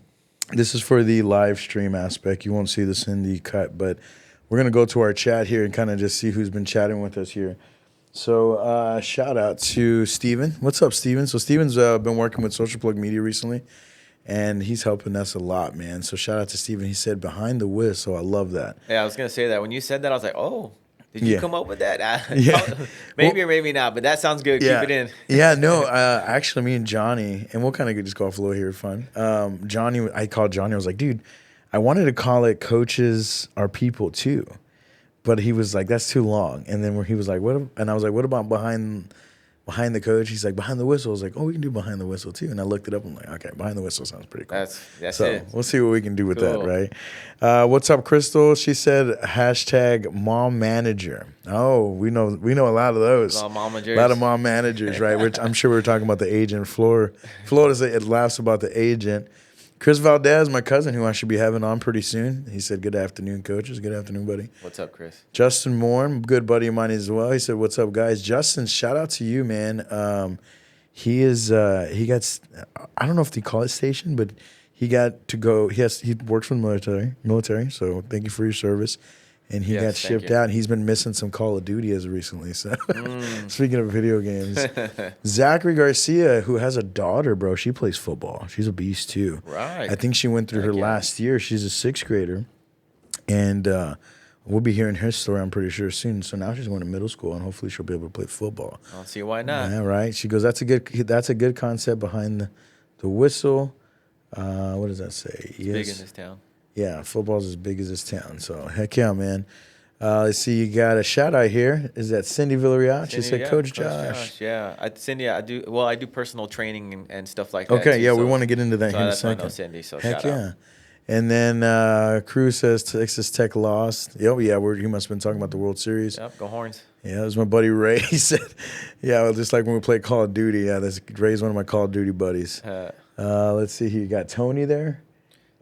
A: this is for the live stream aspect. You won't see this in the cut, but we're going to go to our chat here and kind of just see who's been chatting with us here. So shout out to Steven. What's up, Steven? So Steven's been working with Social Plug Media recently, and he's helping us a lot, man. So shout out to Steven. He said, behind the whistle. I love that.
B: Yeah, I was going to say that. When you said that, I was like, oh, did you come up with that?
A: Yeah.
B: Maybe or maybe not, but that sounds good.
A: Yeah.
B: Keep it in.
A: Yeah, no, actually, me and Johnny, and we'll kind of just go off a little here, fun. Johnny, I called Johnny. I was like, dude, I wanted to call it Coaches Are People too. But he was like, that's too long. And then he was like, what? And I was like, what about behind the coach? He's like, behind the whistle. I was like, oh, we can do behind the whistle too. And I looked it up. I'm like, okay, behind the whistle sounds pretty cool.
B: That's
A: so
B: it.
A: We'll see what we can do with that, right? What's up, Crystal? She said hashtag mom manager. Oh, we know a lot of those.
B: A
A: lot of mom managers, right? Which I'm sure we're talking about the agent. Florida, it laughs about the agent. Chris Valdez, my cousin, who I should be having on pretty soon. He said, good afternoon, coaches. Good afternoon, buddy.
B: What's up, Chris?
A: Justin Moore, good buddy of mine as well. He said, what's up, guys? Justin, shout out to you, man. He got, I don't know if they call it station, but he got to go. He works for the military. So thank you for your service. And he got shipped out. And he's been missing some Call of Duty as of recently. So speaking of video games, Zachary Garcia, who has a daughter, bro, she plays football. She's a beast too.
B: Right.
A: I think she went through her last year. She's a 6th grader, and we'll be hearing her story, I'm pretty sure, soon. So now she's going to middle school, and hopefully she'll be able to play football.
B: I don't see why not.
A: Yeah, right. She goes, that's a good concept behind the whistle. What does that say?
B: It's big in this town.
A: Yeah, football's as big as this town. So heck yeah, man. Let's see, you got a shout out here. Is that Cindy Villarreal? She said, Coach Josh.
B: Yeah, Cindy, I do personal training and stuff like that.
A: Okay,
B: too,
A: yeah,
B: so,
A: we want to get into that
B: so
A: here in a
B: that's why I know
A: second.
B: Cindy, so
A: heck
B: shout
A: yeah.
B: out.
A: And then Cruz says Texas Tech lost. Oh, yeah, he must have been talking about the World Series.
B: Yep, go Horns.
A: Yeah, it was my buddy Ray. He said, yeah, just like when we play Call of Duty. Yeah, Ray's one of my Call of Duty buddies. Let's see here. You got Tony there.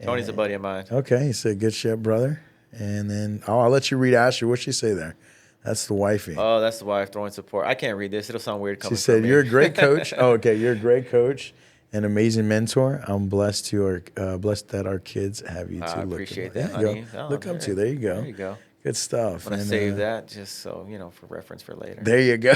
B: Tony's a buddy of mine.
A: Okay, he said, good shit, brother. And then I'll let you read Asher. What'd she say there? That's the wifey.
B: Oh, that's the wife throwing support. I can't read this. It'll sound weird coming
A: She said,
B: from me.
A: "You're a great coach." Oh, okay, you're a great coach, an amazing mentor. I'm blessed blessed that our kids have you to
B: I
A: look
B: appreciate
A: up.
B: that,
A: Yeah, you
B: honey.
A: go.
B: Oh,
A: Look up to. There you go.
B: There you go.
A: Good stuff.
B: I'm gonna
A: And,
B: save that just so for reference for later.
A: There you go.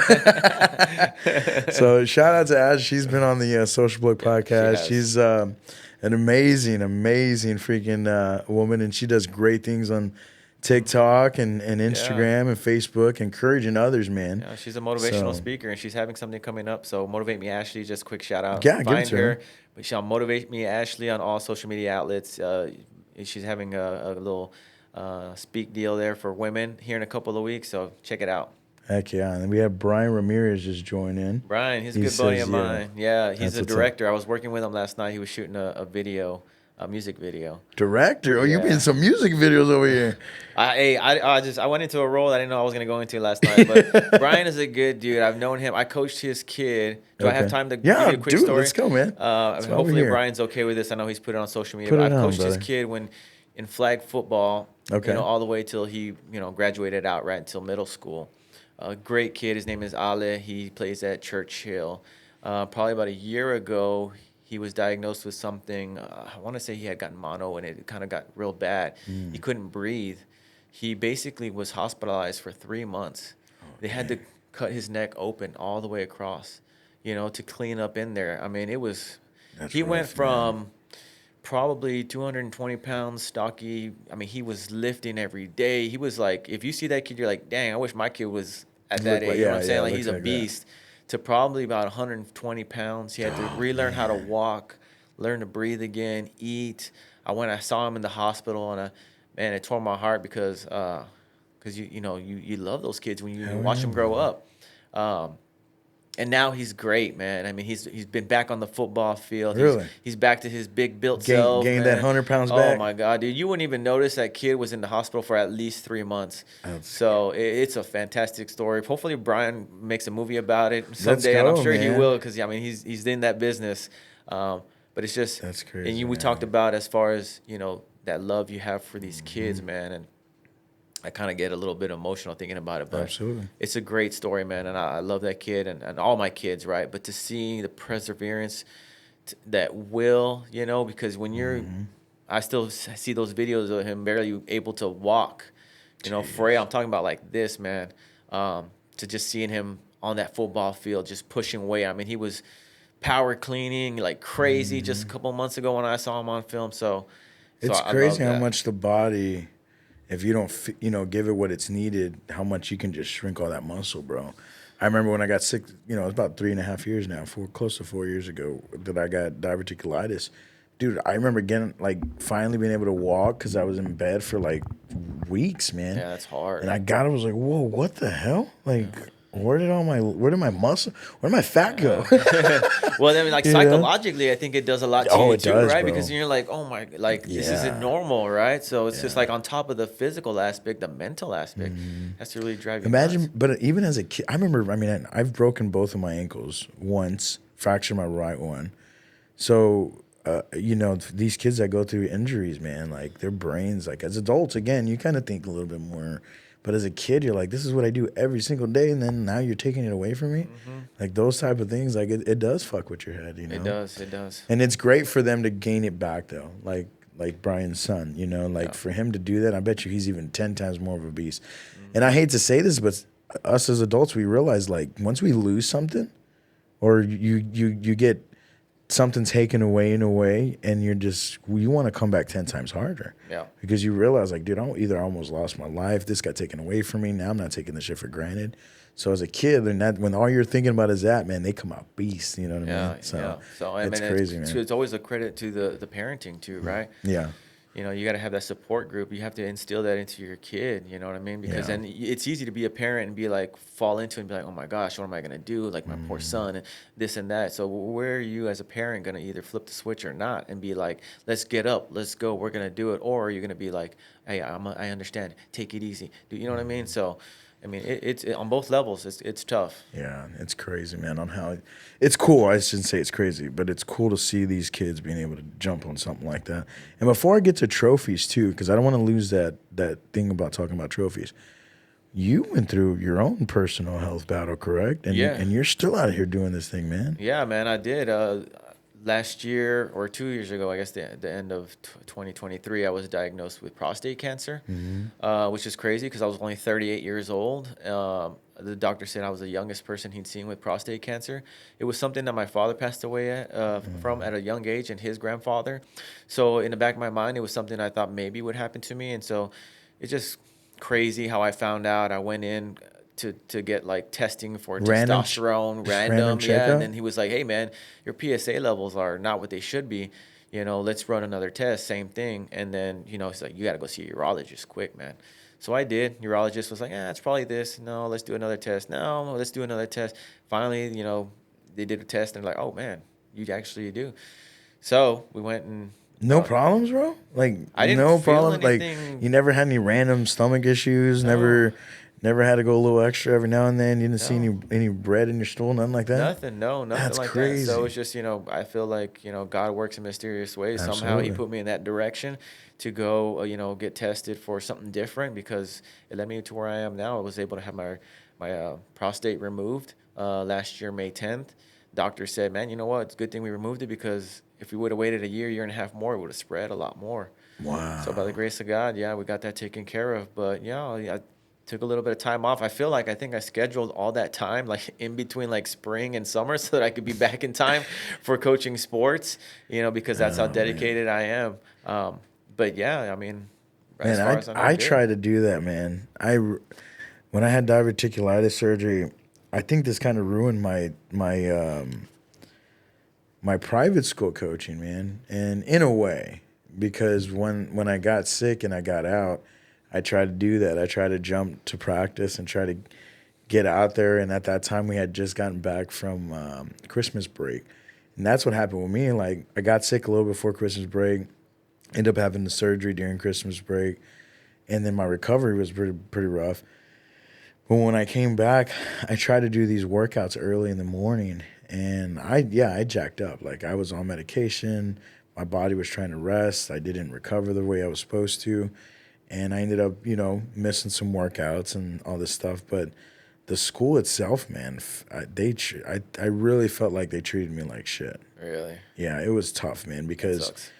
A: So shout out to Ash. She's been on the Social Blog podcast. She's an amazing freaking woman, and she does great things on TikTok and Instagram and Facebook, encouraging others, man.
B: Yeah, she's a motivational speaker, and she's having something coming up. So Motivate Me Ashley, just quick shout out.
A: Yeah,
B: Find her. But she'll Motivate Me Ashley on all social media outlets. She's having a little speak deal there for women here in a couple of weeks, so check it out.
A: Heck yeah. And we have Brian Ramirez just join in.
B: Brian, he's a good buddy of mine. Yeah, he's a director. I was working with him last night. He was shooting a music video.
A: Director? Oh, you've been in some music videos over here.
B: I went into a role I didn't know I was going to go into last night. But Brian is a good dude. I've known him. I coached his kid. Do I have time to give you a quick story?
A: Let's go, man.
B: Hopefully Brian's okay with this. I know he's put it on social media. But I coached his kid in flag football, all the way till he graduated out right until middle school. A great kid. His name is Ale. He plays at Churchill. Probably about a year ago, he was diagnosed with something. I want to say he had gotten mono, and it kind of got real bad. He couldn't breathe. He basically was hospitalized for 3 months. They had to cut his neck open all the way across, to clean up in there. I mean, it was. He went from probably 220 pounds, stocky. I mean, he was lifting every day. He was like, if you see that kid, you're like, dang, I wish my kid was at that age. You know what I'm saying? Like, he's a beast. To probably about 120 pounds. He had to relearn how to walk, learn to breathe again, eat. I saw him in the hospital, and it tore my heart because you love those kids when you watch them grow up. And now he's great, man. I mean, he's been back on the football field.
A: Really?
B: He's back to his big built self.
A: Gained that 100 pounds back.
B: Oh my God, dude! You wouldn't even notice that kid was in the hospital for at least 3 months. So it's a fantastic story. Hopefully, Brian makes a movie about it someday, and I'm sure he will, because he's in that business. But it's just
A: that's crazy.
B: And we talked about as far as that love you have for these kids, man, and I kind of get a little bit emotional thinking about it, but
A: absolutely,
B: it's a great story, man, and I love that kid and all my kids, right? But to see the perseverance, that will, because when you're, I still see those videos of him barely able to walk, frail. I'm talking about like this, man. To just seeing him on that football field, just pushing weight. I mean, he was power cleaning like crazy just a couple months ago when I saw him on film. So
A: it's crazy how much the body, if you don't, give it what it's needed, how much you can just shrink all that muscle, bro. I remember when I got sick, it was about 3.5 years now, close to 4 years ago, that I got diverticulitis. Dude, I remember finally being able to walk because I was in bed for like weeks, man.
B: Yeah, that's hard.
A: And I was like, whoa, what the hell? Like, where did my muscle, where did my fat go?
B: Well, I mean, psychologically, I think it does a lot to you too, right?
A: Bro.
B: Because you're like, oh my, this isn't normal, right? So it's just like on top of the physical aspect, the mental aspect has to really drive you nuts.
A: But even as a kid, I remember, I've broken both of my ankles once, fractured my right one. So, these kids that go through injuries, man, like their brains, like as adults, again, you kind of think a little bit more. But as a kid, you're like, this is what I do every single day, and then now you're taking it away from me. Like those type of things, like it does fuck with your head,
B: It does.
A: And it's great for them to gain it back, though. Like Brian's son, for him to do that, I bet you he's even 10 times more of a beast. And I hate to say this, but us as adults, we realize like once we lose something, or you get something taken away in a way, and you want to come back 10 times harder.
B: Yeah.
A: Because you realize, like, dude, I almost lost my life. This got taken away from me. Now I'm not taking this shit for granted. So as a kid, when all you're thinking about is that, man, they come out beasts. You know what I mean? So it's crazy, man.
B: It's always a credit to the parenting too, right?
A: Yeah.
B: You got to have that support group. You have to instill that into your kid. You know what I mean? Because then it's easy to be a parent and be like, fall into it and be like, oh my gosh, what am I going to do? Like my poor son and this and that. So where are you as a parent going to either flip the switch or not and be like, let's get up, let's go, we're going to do it. Or you're going to be like, hey, I understand. Take it easy. You know what I mean? So, it's on both levels. It's tough.
A: Yeah, it's crazy, man. On how it's cool. I shouldn't say it's crazy, but it's cool to see these kids being able to jump on something like that. And before I get to trophies too, because I don't want to lose that thing about talking about trophies. you went through your own personal health battle, correct?
B: Yeah.
A: And you're still out here doing this thing, man.
B: Yeah, man, I did. Last year or 2 years ago, I guess the end of 2023, I was diagnosed with prostate cancer, which is crazy because I was only 38 years old. The doctor said I was the youngest person he'd seen with prostate cancer. It was something that my father passed away from at a young age, and his grandfather. So in the back of my mind, it was something I thought maybe would happen to me, and so it's just crazy how I found out. I went in to get like testing for
A: Random
B: testosterone,
A: random
B: yeah,
A: checkup?
B: and then he was like, "Hey, man, your PSA levels are not what they should be. Let's run another test." Same thing, and then he's like, "You got to go see a urologist quick, man." So I did. Urologist was like, it's probably this. No, let's do another test. No, let's do another test. Finally, they did a test and they're like, "Oh man, you actually do." So we went and
A: No problems, bro? Like,
B: I didn't
A: no
B: feel
A: problems? Like,
B: anything.
A: you never had any random stomach issues?
B: No.
A: Never had to go a little extra every now and then? You didn't see
B: No.
A: any bread in your stool? Nothing like that?
B: Nothing, no, nothing
A: That's
B: like
A: crazy.
B: that. So it's just, I feel like, God works in mysterious ways. Somehow he
A: Absolutely.
B: put me in that direction to go, get tested for something different because it led me to where I am now. I was able to have my prostate removed last year, May 10th. Doctor said, man, you know what? It's a good thing we removed it because if we would have waited a year and a half more, it would have spread a lot more.
A: Wow.
B: So by the grace of God, yeah, we got that taken care of. But yeah, I took a little bit of time off. I feel like I think I scheduled all that time like in between like spring and summer so that I could be back in time for coaching sports, because that's how dedicated I am. But yeah, I mean, as far
A: Man,
B: as I know,
A: I
B: good.
A: try to do that, man. When I had diverticulitis surgery, I think this kind of ruined my private school coaching, man. And in a way, because when I got sick and I got out, I tried to do that. I tried to jump to practice and try to get out there. And at that time, we had just gotten back from Christmas break. And that's what happened with me. Like, I got sick a little before Christmas break, ended up having the surgery during Christmas break, and then my recovery was pretty rough. But when I came back, I tried to do these workouts early in the morning, and I jacked up. Like, I was on medication. My body was trying to rest. I didn't recover the way I was supposed to. And I ended up, missing some workouts and all this stuff. But the school itself, man, I really felt like they treated me like shit.
B: Really?
A: Yeah, it was tough, man, because
B: Sucks.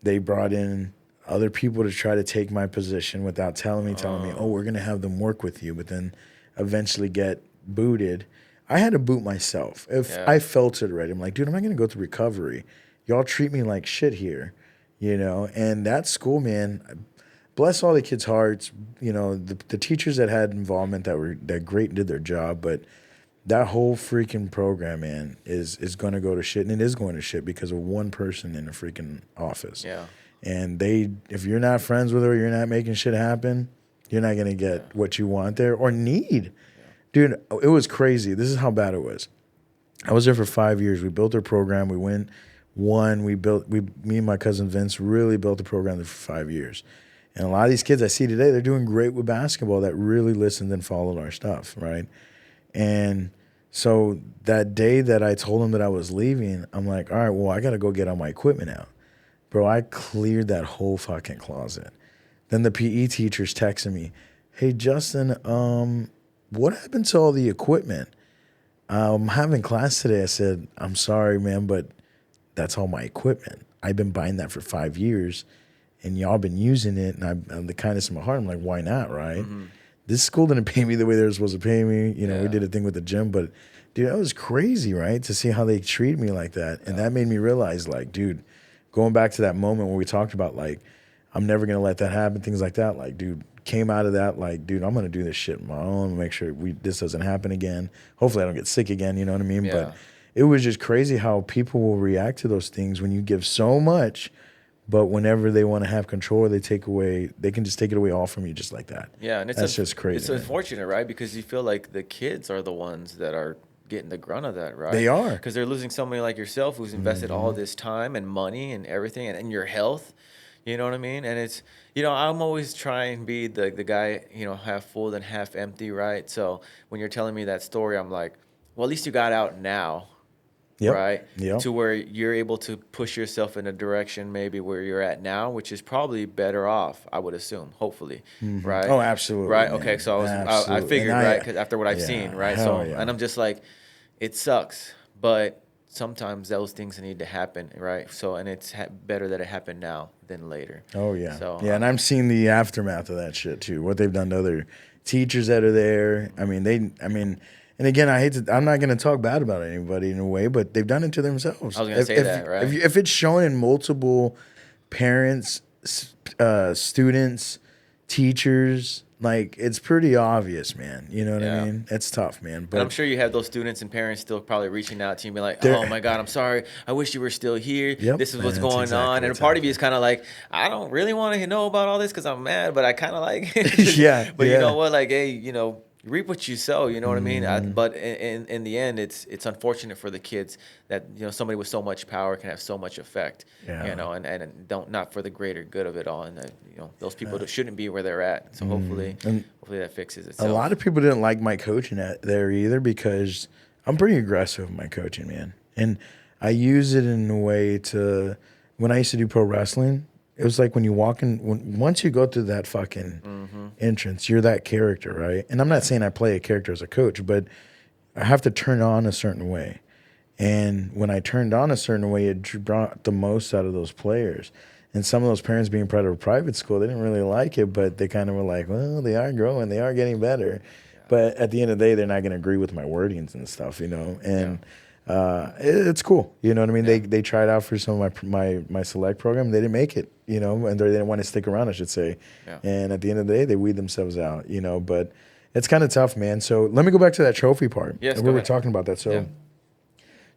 A: they brought in other people to try to take my position without telling me, oh, we're going to have them work with you, but then eventually get booted. I had to boot myself. If I felt it already, I'm like, dude, I'm not going to go through recovery. Y'all treat me like shit here, And that school, man, bless all the kids' hearts. The teachers that had involvement that great and did their job, but that whole freaking program, man, is going to go to shit, and it is going to shit because of one person in a freaking office.
B: Yeah.
A: And if you're not friends with her, you're not making shit happen, you're not going to get what you want there or need. Dude, it was crazy. This is how bad it was. I was there for 5 years. We built our program. We won. Me and my cousin Vince really built the program there for 5 years. And a lot of these kids I see today, they're doing great with basketball that really listened and followed our stuff, right? And so that day that I told them that I was leaving, I'm like, all right, well, I got to go get all my equipment out. Bro, I cleared that whole fucking closet. Then the PE teacher's texting me, hey, Justin, what happened to all the equipment? I'm having class today. I said, I'm sorry, man, but that's all my equipment. I've been buying that for 5 years, and y'all been using it, and I'm the kindness of my heart. I'm like, why not, right? Mm-hmm. This school didn't pay me the way they were supposed to pay me. We did a thing with the gym, but, dude, that was crazy, right, to see how they treat me like that. And that made me realize, like, dude, going back to that moment where we talked about, like, I'm never going to let that happen, things like that. Like, dude, came out of that, like, dude, I'm going to do this shit on my own, make sure this doesn't happen again. Hopefully I don't get sick again, you know what I mean? Yeah. But it was just crazy how people will react to those things when you give so much, but whenever they want to have control, they can just take it away all from you just like that.
B: Yeah, and
A: that's just crazy.
B: It's unfortunate, right? Because you feel like the kids are the ones that are getting the grunt of that, right?
A: They are.
B: Because they're losing somebody like yourself who's invested all this time and money and everything and your health. You know what I mean? And it's, I'm always trying to be the guy, half full than half empty, right? So when you're telling me that story, I'm like, well, at least you got out now.
A: Yep.
B: right?
A: Yep.
B: To where you're able to push yourself in a direction maybe where you're at now, which is probably better off, I would assume, hopefully, right?
A: Oh, absolutely,
B: Right. Okay.
A: man.
B: So I
A: Absolutely. And
B: figured, right, because after what I've seen,
A: yeah,
B: right.
A: hell
B: So,
A: yeah.
B: and I'm just like, it sucks, but sometimes those things need to happen, right? So, and it's better that it happened now than later.
A: Oh yeah,
B: So,
A: yeah, and I'm seeing the aftermath of that shit too. What they've done to other teachers that are there. I mean, and again, I'm not going to talk bad about anybody in a way, but they've done it to themselves.
B: I was gonna say that, right?
A: If it's shown in multiple parents, students, teachers, like it's pretty obvious, man. You know what I mean? It's tough, man. But
B: And I'm sure you have those students and parents still probably reaching out to you and be like,
A: They're-
B: oh my God, I'm sorry. I wish you were still here.
A: Yep,
B: This is what's
A: and that's
B: going
A: exactly
B: on. And a
A: what's
B: part of you is kind of like, I don't really want to know about all this because I'm mad, but I kind of like it.
A: Yeah,
B: But you
A: yeah.
B: know what? Like, hey, you reap what you sow. You know what I mean?
A: Mm-hmm.
B: But in the end, it's unfortunate for the kids that, somebody with so much power can have so much effect.
A: Yeah.
B: And don't, not for the greater good of it all. And, those people that shouldn't be where they're at. So hopefully that fixes itself.
A: A lot of people didn't like my coaching there either because I'm pretty aggressive with my coaching, man. And I use it in a way to, when I used to do pro wrestling, it was like when you walk in, once you go through that fucking entrance, you're that character, right? And I'm not saying I play a character as a coach, but I have to turn on a certain way. And when I turned on a certain way, it brought the most out of those players. And some of those parents being part of a private school, they didn't really like it, but they kind of were like, well, they are growing, they are getting better. Yeah. But at the end of the day, they're not going to agree with my wordings and stuff, And it's cool, you know what I mean? Yeah. They tried out for some of my select program, they didn't make it, and they didn't want to stick around, I should say. Yeah. And at the end of the day, they weed themselves out, But it's kind of tough, man. So let me go back to that trophy part.
B: Yes,
A: we were talking about that. So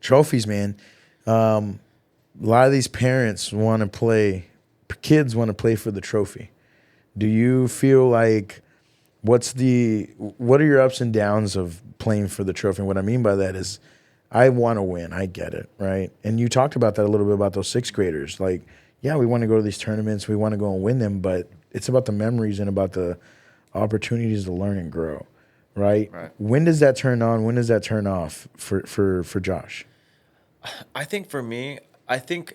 A: trophies, man. A lot of these parents want to play. Kids want to play for the trophy. Do you feel like what are your ups and downs of playing for the trophy? And what I mean by that is I want to win. I get it, right? And you talked about that a little bit about those sixth graders. Like, yeah, we want to go to these tournaments. We want to go and win them, but it's about the memories and about the opportunities to learn and grow, right? When does that turn on? When does that turn off for Josh?
B: I think for me,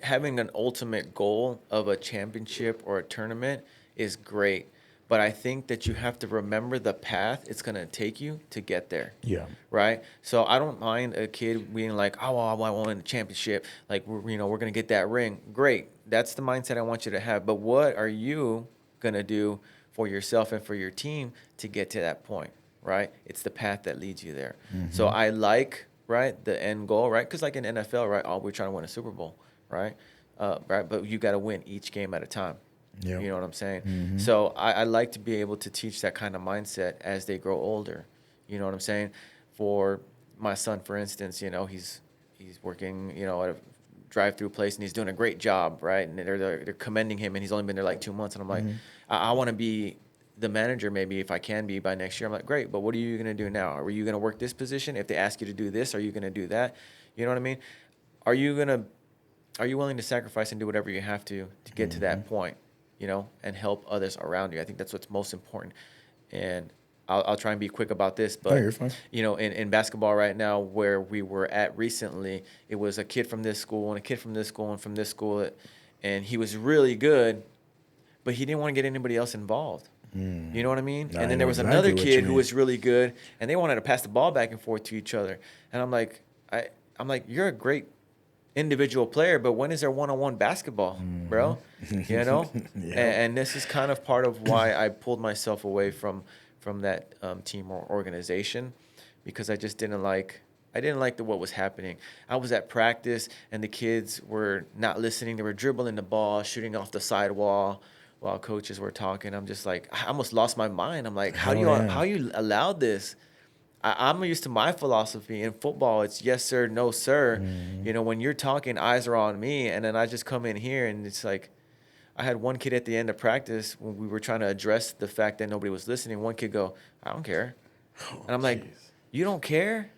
B: having an ultimate goal of a championship or a tournament is great. But I think that you have to remember the path it's going to take you to get there.
A: Yeah.
B: Right? So I don't mind a kid being like, oh, well, I want a championship. Like, we're going to get that ring. Great. That's the mindset I want you to have. But what are you going to do for yourself and for your team to get to that point? Right? It's the path that leads you there. Mm-hmm. So I like, right, the end goal, right? Because like in NFL, right, we're trying to win a Super Bowl, right? Right, but you got to win each game at a time. Yep. You know what I'm saying? Mm-hmm. So I like to be able to teach that kind of mindset as they grow older. You know what I'm saying? For my son, for instance, he's working, at a drive-through place and he's doing a great job, right? And they're commending him, and he's only been there like 2 months. And I'm like, I want to be the manager, maybe if I can be by next year. I'm like, great, but what are you going to do now? Are you going to work this position? If they ask you to do this, are you going to do that? You know what I mean? Are you willing to sacrifice and do whatever you have to get to that point, and help others around you? I think that's what's most important. And I'll try and be quick about this, but
A: you're fine.
B: In basketball right now, where we were at recently, it was a kid from this school and a kid from this school and from this school, and he was really good, but he didn't want to get anybody else involved. You know what I mean? And then there was another kid who was really good, and they wanted to pass the ball back and forth to each other. And I'm like, you're a great individual player, but when is there one-on-one basketball, bro? Yeah. And this is kind of part of why I pulled myself away from that team or organization, because I just didn't like what was happening. I was at practice and the kids were not listening. They were dribbling the ball, shooting off the sidewall while coaches were talking. I'm just like, I almost lost my mind. I'm like, how you allowed this? I'm used to my philosophy in football. It's yes, sir, no, sir. When you're talking, eyes are on me. And then I just come in here and it's like, I had one kid at the end of practice when we were trying to address the fact that nobody was listening. One kid go, I don't care. And I'm like, you don't care?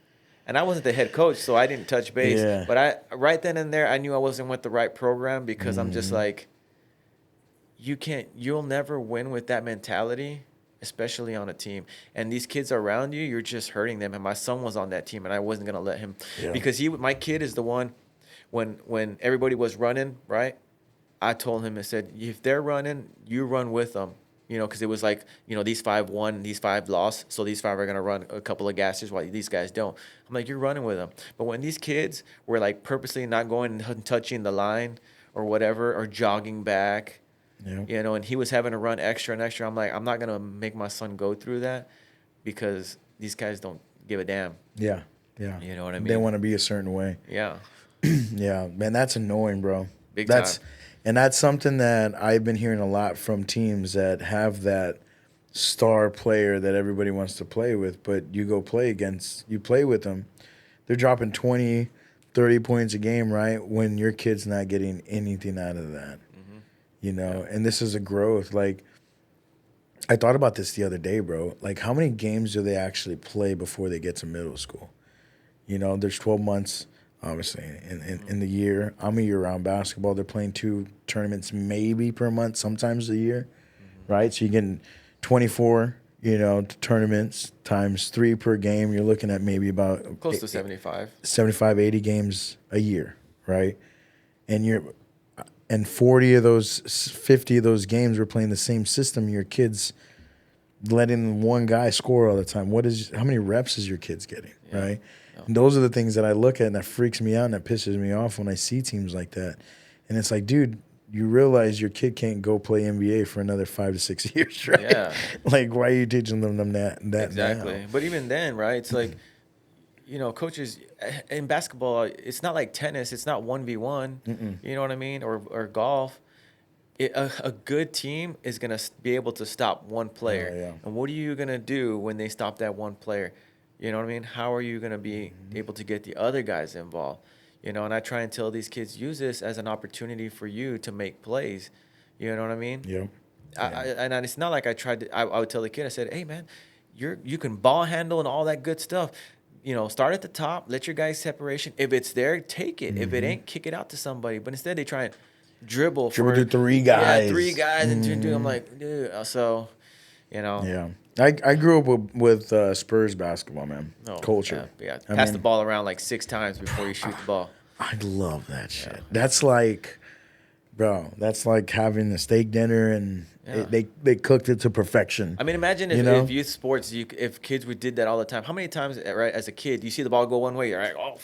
B: And I wasn't the head coach, so I didn't touch base. Yeah. But right then and there, I knew I wasn't with the right program, because I'm just like, you'll never win with that mentality especially on a team. And these kids around you, you're just hurting them. And my son was on that team, and I wasn't gonna let him because my kid is the one. When everybody was running, right? I told him, I said, if they're running, you run with them. Because it was like, these 5 won, these 5 lost. So these 5 are going to run a couple of gases while these guys don't. I'm like, you're running with them. But when these kids were like purposely not going and touching the line or whatever, or jogging back, and he was having to run extra and extra, I'm like, I'm not going to make my son go through that because these guys don't give a damn.
A: Yeah. Yeah.
B: You know what I mean?
A: They want to be a certain way.
B: Yeah.
A: Yeah. Man, that's annoying, bro.
B: Big time.
A: And that's something that I've been hearing a lot from teams that have that star player that everybody wants to play with, but you play with them, they're dropping 20, 30 points a game, right? When your kid's not getting anything out of that, and this is a growth. Like, I thought about this the other day, bro. Like, how many games do they actually play before they get to middle school? There's 12 months. Obviously, in the year. I'm a year-round basketball. They're playing 2 tournaments maybe per month, sometimes a year, right? So you're getting 24, tournaments times 3 per game. You're looking at maybe about
B: close to 75.
A: 75, 80 games a year, right? And 40 of those, 50 of those games, we're playing the same system. Your kid's letting one guy score all the time. How many reps is your kid's getting, right? And those are the things that I look at and that freaks me out and that pisses me off when I see teams like that. And it's like, dude, you realize your kid can't go play NBA for another 5 to 6 years, right? Yeah. Like, why are you teaching them that
B: exactly.
A: now?
B: But even then, right, it's like, coaches in basketball, it's not like tennis. It's not 1v1, you know what I mean? Or golf. A good team is going to be able to stop one player.
A: Yeah.
B: And what are you going to do when they stop that one player? You know what I mean? How are you going to be able to get the other guys involved? And I try and tell these kids, use this as an opportunity for you to make plays. You know what I mean?
A: Yeah.
B: And it's not like I would tell the kid, I said, hey, man, you can ball handle and all that good stuff. Start at the top, let your guys separation. If it's there, take it. If it ain't, kick it out to somebody. But instead, they try and dribble
A: to 3 guys.
B: Yeah, 3 guys. And I'm like, dude, so,
A: Yeah. I grew up with Spurs basketball, man. Culture.
B: Yeah. Pass the ball around like 6 times before you shoot the ball.
A: I love that shit. Yeah. That's like, bro, that's like having a steak dinner and they cooked it to perfection.
B: I mean, imagine if youth sports, if kids did that all the time. How many times, right, as a kid, you see the ball go one way, you're like, oh,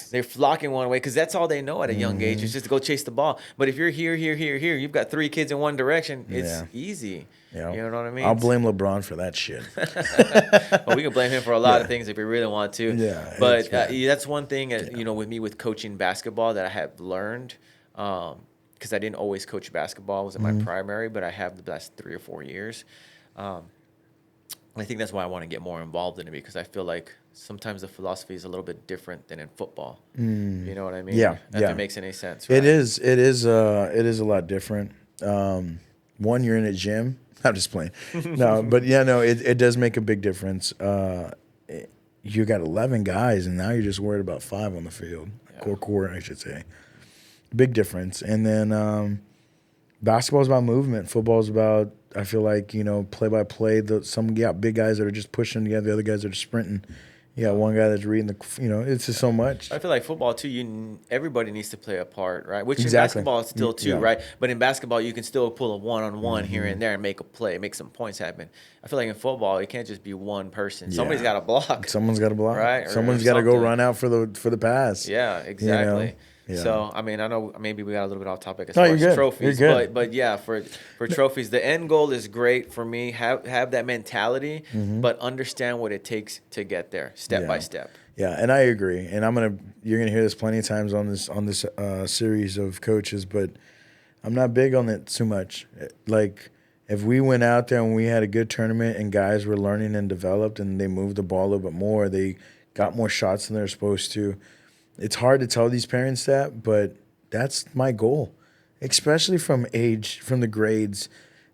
B: they're flocking one way because that's all they know at a young age is just to go chase the ball. But if you're here, you've got 3 kids in one direction, it's easy.
A: Yeah.
B: You know what I mean?
A: I'll blame LeBron for that shit.
B: Well, we can blame him for a lot of things if we really want to.
A: Yeah.
B: But that's one thing, with me with coaching basketball that I have learned, because I didn't always coach basketball. It wasn't my primary, but I have the last 3 or 4 years. I think that's why I want to get more involved in it because I feel like sometimes the philosophy is a little bit different than in football. You know what I mean?
A: Yeah.
B: If it makes any sense. Right?
A: It is a lot different. One, you're in a gym. I'm just playing. No, but it does make a big difference. You got 11 guys, and now you're just worried about 5 on the field. Yeah. Core, I should say. Big difference. And then basketball is about movement. Football is about, I feel like, play-by-play. Some got big guys that are just pushing together. The other guys are just sprinting. You got one guy that's reading it's just so much.
B: I feel like football, too, everybody needs to play a part, right? Which
A: exactly.
B: in basketball is still, too, right? But in basketball, you can still pull a one-on-one here and there and make a play, make some points happen. I feel like in football, it can't just be one person. Somebody's got to block.
A: Someone's got to block.
B: Right?
A: Someone's got to go run out for the pass.
B: Yeah, exactly.
A: Yeah.
B: So, I mean, I know maybe we got a little bit off topic as far as trophies. But yeah, for trophies, the end goal is great for me. Have that mentality, but understand what it takes to get there, step by step.
A: Yeah, and I agree. And you're gonna hear this plenty of times on this series of coaches, but I'm not big on it too much. Like, if we went out there and we had a good tournament and guys were learning and developed and they moved the ball a little bit more, they got more shots than they're supposed to. It's hard to tell these parents that, but that's my goal, especially from the grades,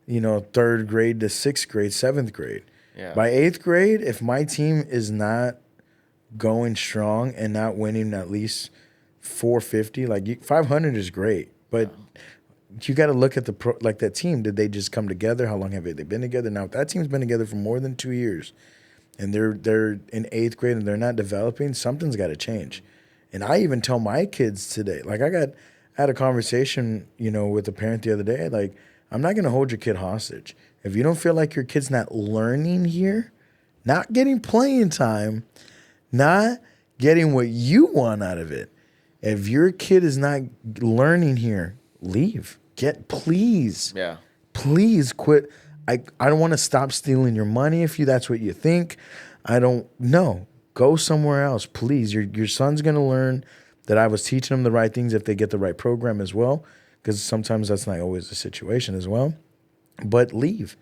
A: 3rd grade to 6th grade, 7th grade.
B: Yeah.
A: By 8th grade, if my team is not going strong and not winning at least 450, like 500 is great, but you got to look at like that team. Did they just come together? How long have they been together? Now, if that team's been together for more than 2 years, and they're in 8th grade and they're not developing, something's got to change. And I even tell my kids today, like I had a conversation, with a parent the other day, like I'm not going to hold your kid hostage. If you don't feel like your kid's not learning here, not getting playing time, not getting what you want out of it. If your kid is not learning here, leave. Please.
B: Yeah.
A: Please quit. I don't want to stop stealing your money if that's what you think. I don't know. Go somewhere else, please. Your son's going to learn that I was teaching him the right things if they get the right program as well, because sometimes that's not always the situation as well. But leave.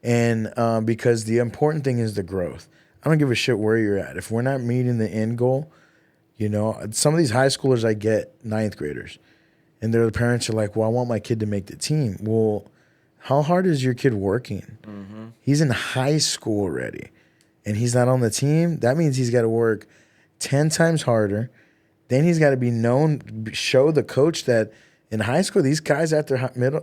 A: And because the important thing is the growth. I don't give a shit where you're at. If we're not meeting the end goal, some of these high schoolers I get, 9th graders, and their parents are like, well, I want my kid to make the team. Well, how hard is your kid working? Mm-hmm. He's in high school already, and he's not on the team. That means he's got to work 10 times harder. Then he's got to be known, show the coach that in high school, these guys after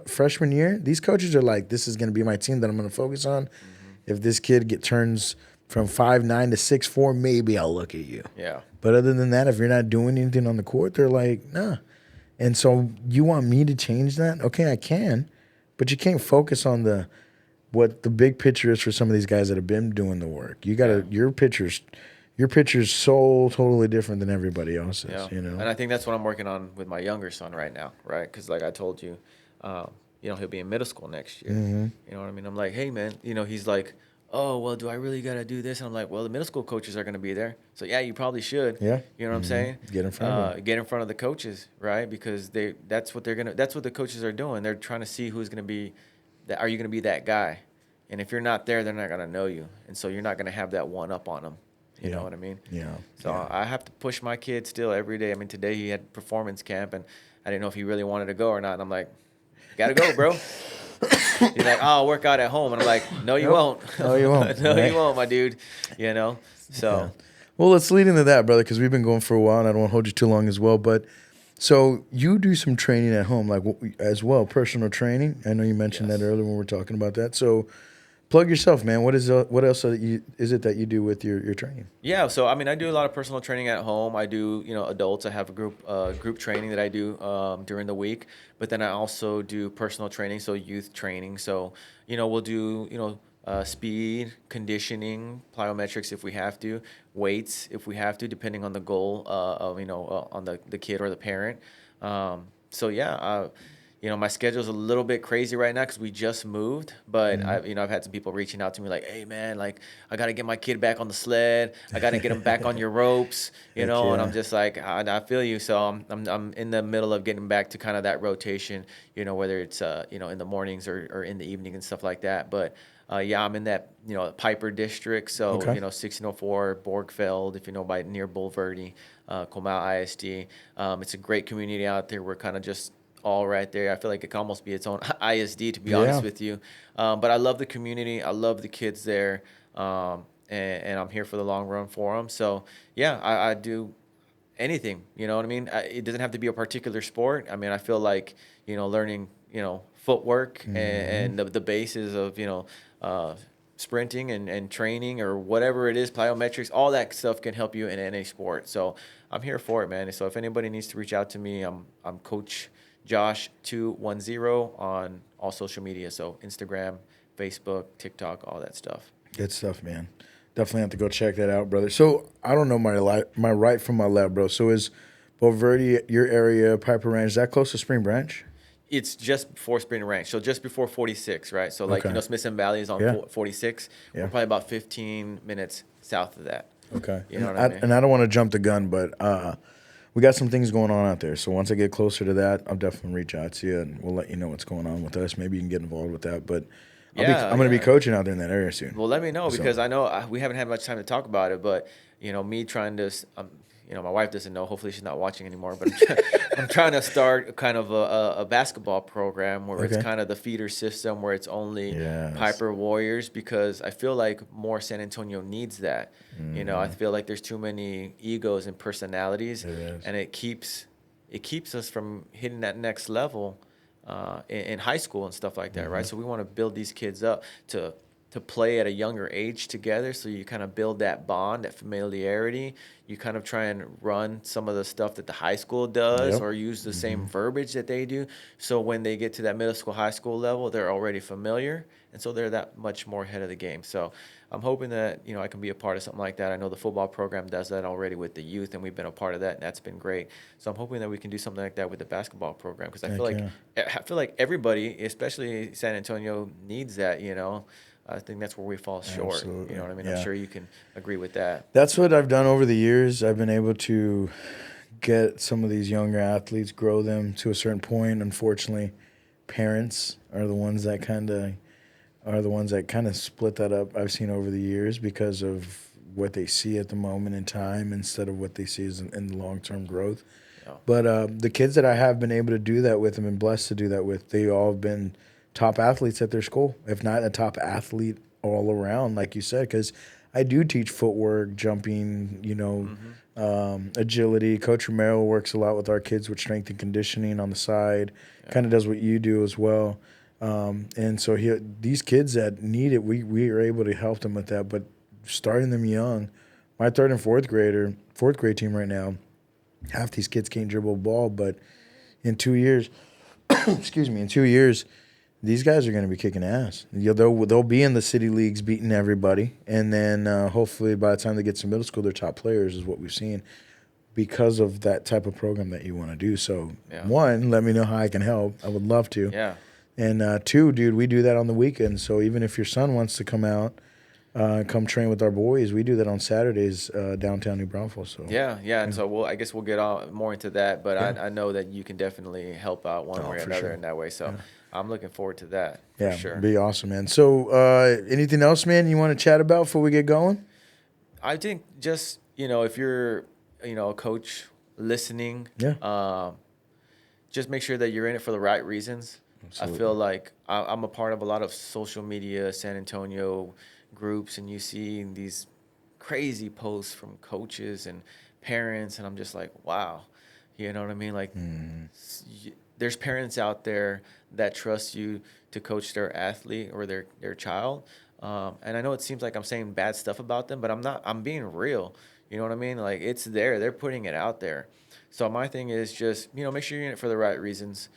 A: freshman year, these coaches are like, this is going to be my team that I'm going to focus on. Mm-hmm. If this kid turns from 5'9" to 6'4", maybe I'll look at you.
B: Yeah.
A: But other than that, if you're not doing anything on the court, they're like, nah. And so you want me to change that? Okay, I can. But you can't focus on what the big picture is for some of these guys that have been doing the work. You gotta your picture's so totally different than everybody else's.
B: Yeah. And I think that's what I'm working on with my younger son right now, right? Because like I told you, he'll be in middle school next year. Mm-hmm. You know what I mean? I'm like, hey man, he's like, oh, well, do I really got to do this? And I'm like, well, the middle school coaches are going to be there. So, yeah, you probably should.
A: Yeah.
B: You know what I'm saying?
A: Get in front of them.
B: Get in front of the coaches, right? Because that's what the coaches are doing. They're trying to see who's going to be, are you going to be that guy? And if you're not there, they're not going to know you. And so you're not going to have that one up on them. You know what I mean?
A: Yeah.
B: So I have to push my kid still every day. I mean, today he had performance camp, and I didn't know if he really wanted to go or not. And I'm like, got to go, bro. He's like, oh, I'll work out at home. And I'm like, no, you won't.
A: No, you won't.
B: No, you won't, my dude. So.
A: Yeah. Well, let's lead into that, brother, because we've been going for a while, and I don't want to hold you too long as well. But so you do some training at home, like as well, personal training. I know you mentioned that earlier when we were talking about that. So plug yourself, man. What else is it that you do with your training?
B: Yeah, so I mean, I do a lot of personal training at home. I do, adults. I have a group training that I do during the week. But then I also do personal training, so youth training. So we'll do speed, conditioning, plyometrics if we have to, weights if we have to, depending on the goal of on the kid or the parent. My schedule's a little bit crazy right now because we just moved, but I've had some people reaching out to me like, hey man, like I got to get my kid back on the sled. I got to get him back on your ropes, and I'm just like, I feel you. So I'm in the middle of getting back to kind of that rotation, whether it's, in the mornings or in the evening and stuff like that. But I'm in that, Pieper district. So, 1604 Borgfeld, if you know, by near Bulverde, Comal ISD. It's a great community out there. We're kind of just all right there. I feel like it can almost be its own ISD, to be honest with you. But I love the community. I love the kids there. And I'm here for the long run for them. So, I do anything, you know what I mean? It doesn't have to be a particular sport. I mean, I feel like, learning, footwork and the basis of, sprinting and training or whatever it is, plyometrics, all that stuff can help you in any sport. So I'm here for it, man. So if anybody needs to reach out to me, I'm Coach Josh 210 on all social media. So Instagram, Facebook, TikTok, all that stuff.
A: Good stuff, man. Definitely have to go check that out, brother. So I don't know my right from my left, bro. So is Bulverde, your area, Pieper Ranch, is that close to Spring Branch?
B: It's just before Spring Ranch, so just before 46, right? So like Smithson Valley is on 46. We're probably about 15 minutes south of that.
A: Okay.
B: You know what I mean?
A: And I don't want to jump the gun, but we got some things going on out there. So once I get closer to that, I'll definitely reach out to you and we'll let you know what's going on with us. Maybe you can get involved with that. But I'm going to be coaching out there in that area soon.
B: Well, let me know because I know we haven't had much time to talk about it, but me trying to. My wife doesn't know. Hopefully, she's not watching anymore. But I'm trying to start kind of a basketball program where it's kind of the feeder system, where it's only Pieper Warriors, because I feel like more San Antonio needs that. I feel like there's too many egos and personalities, and it keeps us from hitting that next level. in high school and stuff like that, right? So we want to build these kids up to play at a younger age together. So you kind of build that bond, that familiarity. You kind of try and run some of the stuff that the high school does
A: Yep.
B: or use the same verbiage that they do. So when they get to that middle school, high school level, they're already familiar. And so they're that much more ahead of the game. So I'm hoping that, I can be a part of something like that. I know the football program does that already with the youth, and we've been a part of that, and that's been great. So I'm hoping that we can do something like that with the basketball program, because I feel like everybody, especially San Antonio, needs that, I think that's where we fall short.
A: Absolutely.
B: You know what I mean?
A: Yeah.
B: I'm sure you can agree with that.
A: That's what I've done over the years. I've been able to get some of these younger athletes, grow them to a certain point. Unfortunately, parents are the ones that kind of split that up. I've seen over the years because of what they see at the moment in time instead of what they see as in the long-term growth.
B: Yeah.
A: But the kids that I have been able to do that with and been blessed to do that with, they all have been top athletes at their school, if not a top athlete all around, like you said, because I do teach footwork, jumping, agility. Coach Romero works a lot with our kids with strength and conditioning on the side, kind of does what you do as well. And so these kids that need it, we are able to help them with that. But starting them young, my third and fourth grade team right now, half these kids can't dribble a ball, but in 2 years, these guys are going to be kicking ass. They'll be in the city leagues beating everybody, and then hopefully by the time they get to middle school, they're top players is what we've seen because of that type of program that you want to do. So, one, let me know how I can help. I would love to.
B: Yeah.
A: And two, dude, we do that on the weekends. So even if your son wants to come out, come train with our boys, we do that on Saturdays downtown New Braunfels. So
B: Yeah. And so I guess we'll get more into that, but I know that you can definitely help out one way or another in that way. So I'm looking forward to that. For sure.
A: Be awesome, man. So anything else, man, you want to chat about before we get going?
B: I think just, if you're, a coach listening, just make sure that you're in it for the right reasons. Absolutely. I feel like I'm a part of a lot of social media San Antonio groups, and you see these crazy posts from coaches and parents, and I'm just like, wow, you know what I mean? Like, there's parents out there that trust you to coach their athlete or their child, and I know it seems like I'm saying bad stuff about them, but I'm not. I'm being real. You know what I mean? Like, it's there. They're putting it out there. So my thing is just, make sure you're in it for the right reasons.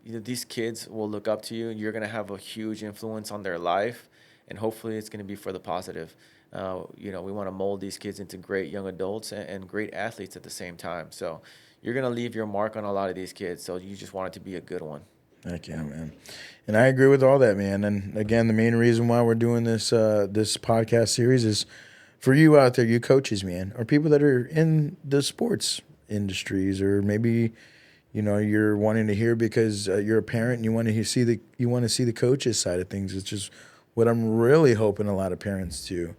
B: These kids will look up to you. You're going to have a huge influence on their life, and hopefully it's going to be for the positive. We want to mold these kids into great young adults and great athletes at the same time. So you're going to leave your mark on a lot of these kids. So you just want it to be a good one.
A: Heck yeah, man. And I agree with all that, man. And again, the main reason why we're doing this this podcast series is for you out there, you coaches, man, or people that are in the sports industries, or maybe you're wanting to hear because you're a parent and you want to see the coaches side of things, which is what I'm really hoping a lot of parents do.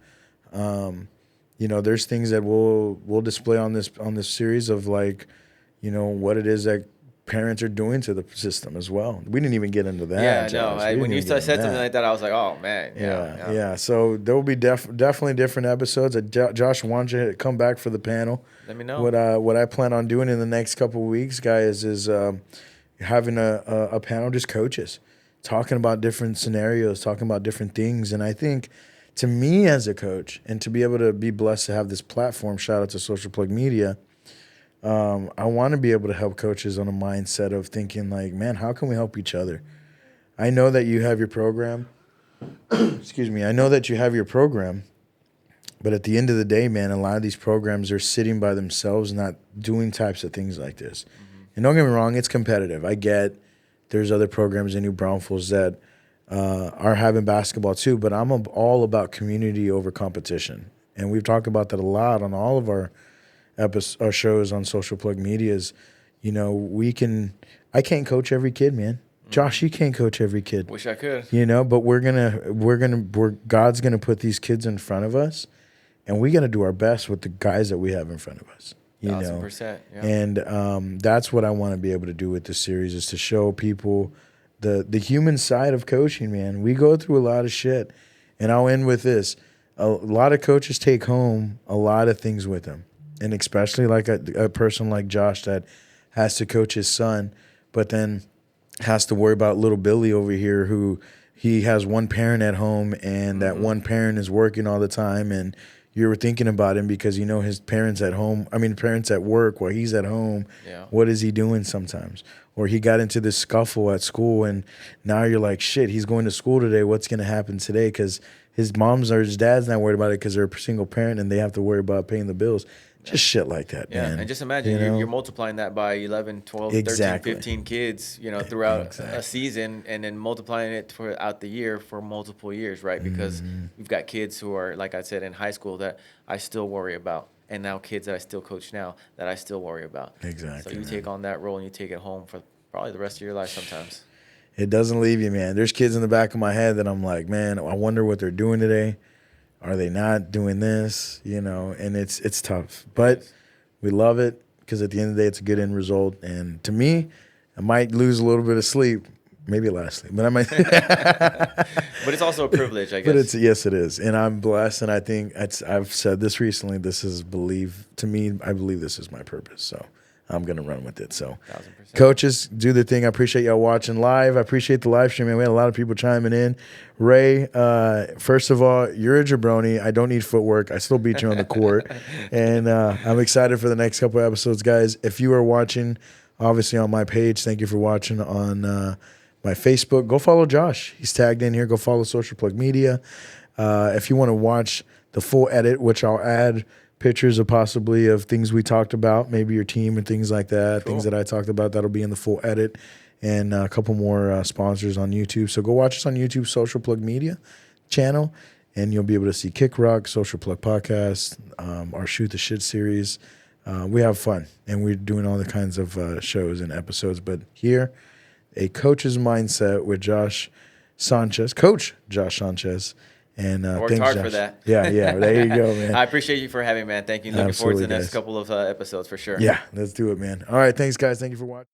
A: There's things that we'll display on this series of what it is that parents are doing to the system as well. We didn't even get into that.
B: Yeah, Josh. When you said something like that, I was like, oh man. Yeah.
A: So there will be definitely different episodes. Josh, why don't you come back for the panel?
B: Let me know.
A: What I plan on doing in the next couple of weeks, guys, is having a panel, just coaches, talking about different scenarios, talking about different things. And I think, to me as a coach, and to be able to be blessed to have this platform, shout out to Social Plug Media, I want to be able to help coaches on a mindset of thinking like, man, how can we help each other? I know that you have your program. Excuse me. I know that you have your program. But at the end of the day, man, a lot of these programs are sitting by themselves, not doing types of things like this. Mm-hmm. And don't get me wrong, it's competitive. I get there's other programs in New Braunfels that are having basketball too, but I'm all about community over competition. And we've talked about that a lot on all of our shows on Social Plug Medias. I can't coach every kid, man. Josh, you can't coach every kid.
B: Wish I could.
A: But God's gonna put these kids in front of us, and we got to do our best with the guys that we have in front of us.
B: 1,000%. Yeah.
A: And that's what I want to be able to do with this series, is to show people the human side of coaching, man. We go through a lot of shit. And I'll end with this. A lot of coaches take home a lot of things with them. And especially like a person like Josh that has to coach his son. But then has to worry about little Billy over here who he has one parent at home and that one parent is working all the time, and you were thinking about him because you know his parents at home. I mean, parents at work while he's at home.
B: Yeah.
A: What is he doing sometimes? Or he got into this scuffle at school, and now you're like, shit, he's going to school today. What's going to happen today? Because his mom's or his dad's not worried about it because they're a single parent and they have to worry about paying the bills. Just shit like that,
B: Yeah,
A: man.
B: and just imagine you're multiplying that by 11, 12,
A: Exactly.
B: 13, 15 kids, throughout a season, and then multiplying it throughout the year for multiple years, right? Because we've got kids who are, like I said, in high school that I still worry about, and now kids that I still coach now that I still worry about.
A: Exactly.
B: So you take on that role and you take it home for probably the rest of your life sometimes.
A: It doesn't leave you, man. There's kids in the back of my head that I'm like, man, I wonder what they're doing today. Are they not doing this? And it's tough. But we love it because at the end of the day, it's a good end result. And to me, I might lose a little bit of sleep, maybe less sleep, but I might.
B: But it's also a privilege, I guess.
A: But yes, it is, and I'm blessed. And I think I've said this recently. This is to me. I believe this is my purpose. So I'm gonna run with it. So,
B: 1000%.
A: Coaches, do the thing. I appreciate y'all watching live. I appreciate the live stream, man. We had a lot of people chiming in. Ray, first of all, you're a jabroni. I don't need footwork. I still beat you on the court, and I'm excited for the next couple of episodes, guys. If you are watching, obviously on my page, thank you for watching on my Facebook. Go follow Josh. He's tagged in here. Go follow Social Plug Media. If you want to watch the full edit, which I'll add pictures of possibly of things we talked about, maybe your team and things like that, things that I talked about, that'll be in the full edit, and a couple more sponsors on YouTube. So go watch us on YouTube, Social Plug Media channel, and you'll be able to see KickRocks, Social Plug Podcast, our Shoot the Shit series. We have fun, and we're doing all the kinds of shows and episodes. But here, a coach's mindset with Josh Sanchez, Coach Josh Sanchez. And
B: worked hard for that.
A: Yeah, there you go, man.
B: I appreciate you for having me, man. Thank you. Looking forward to the next
A: guys.
B: couple of episodes for sure.
A: Yeah, let's do it, man. All right, thanks, guys. Thank you for watching.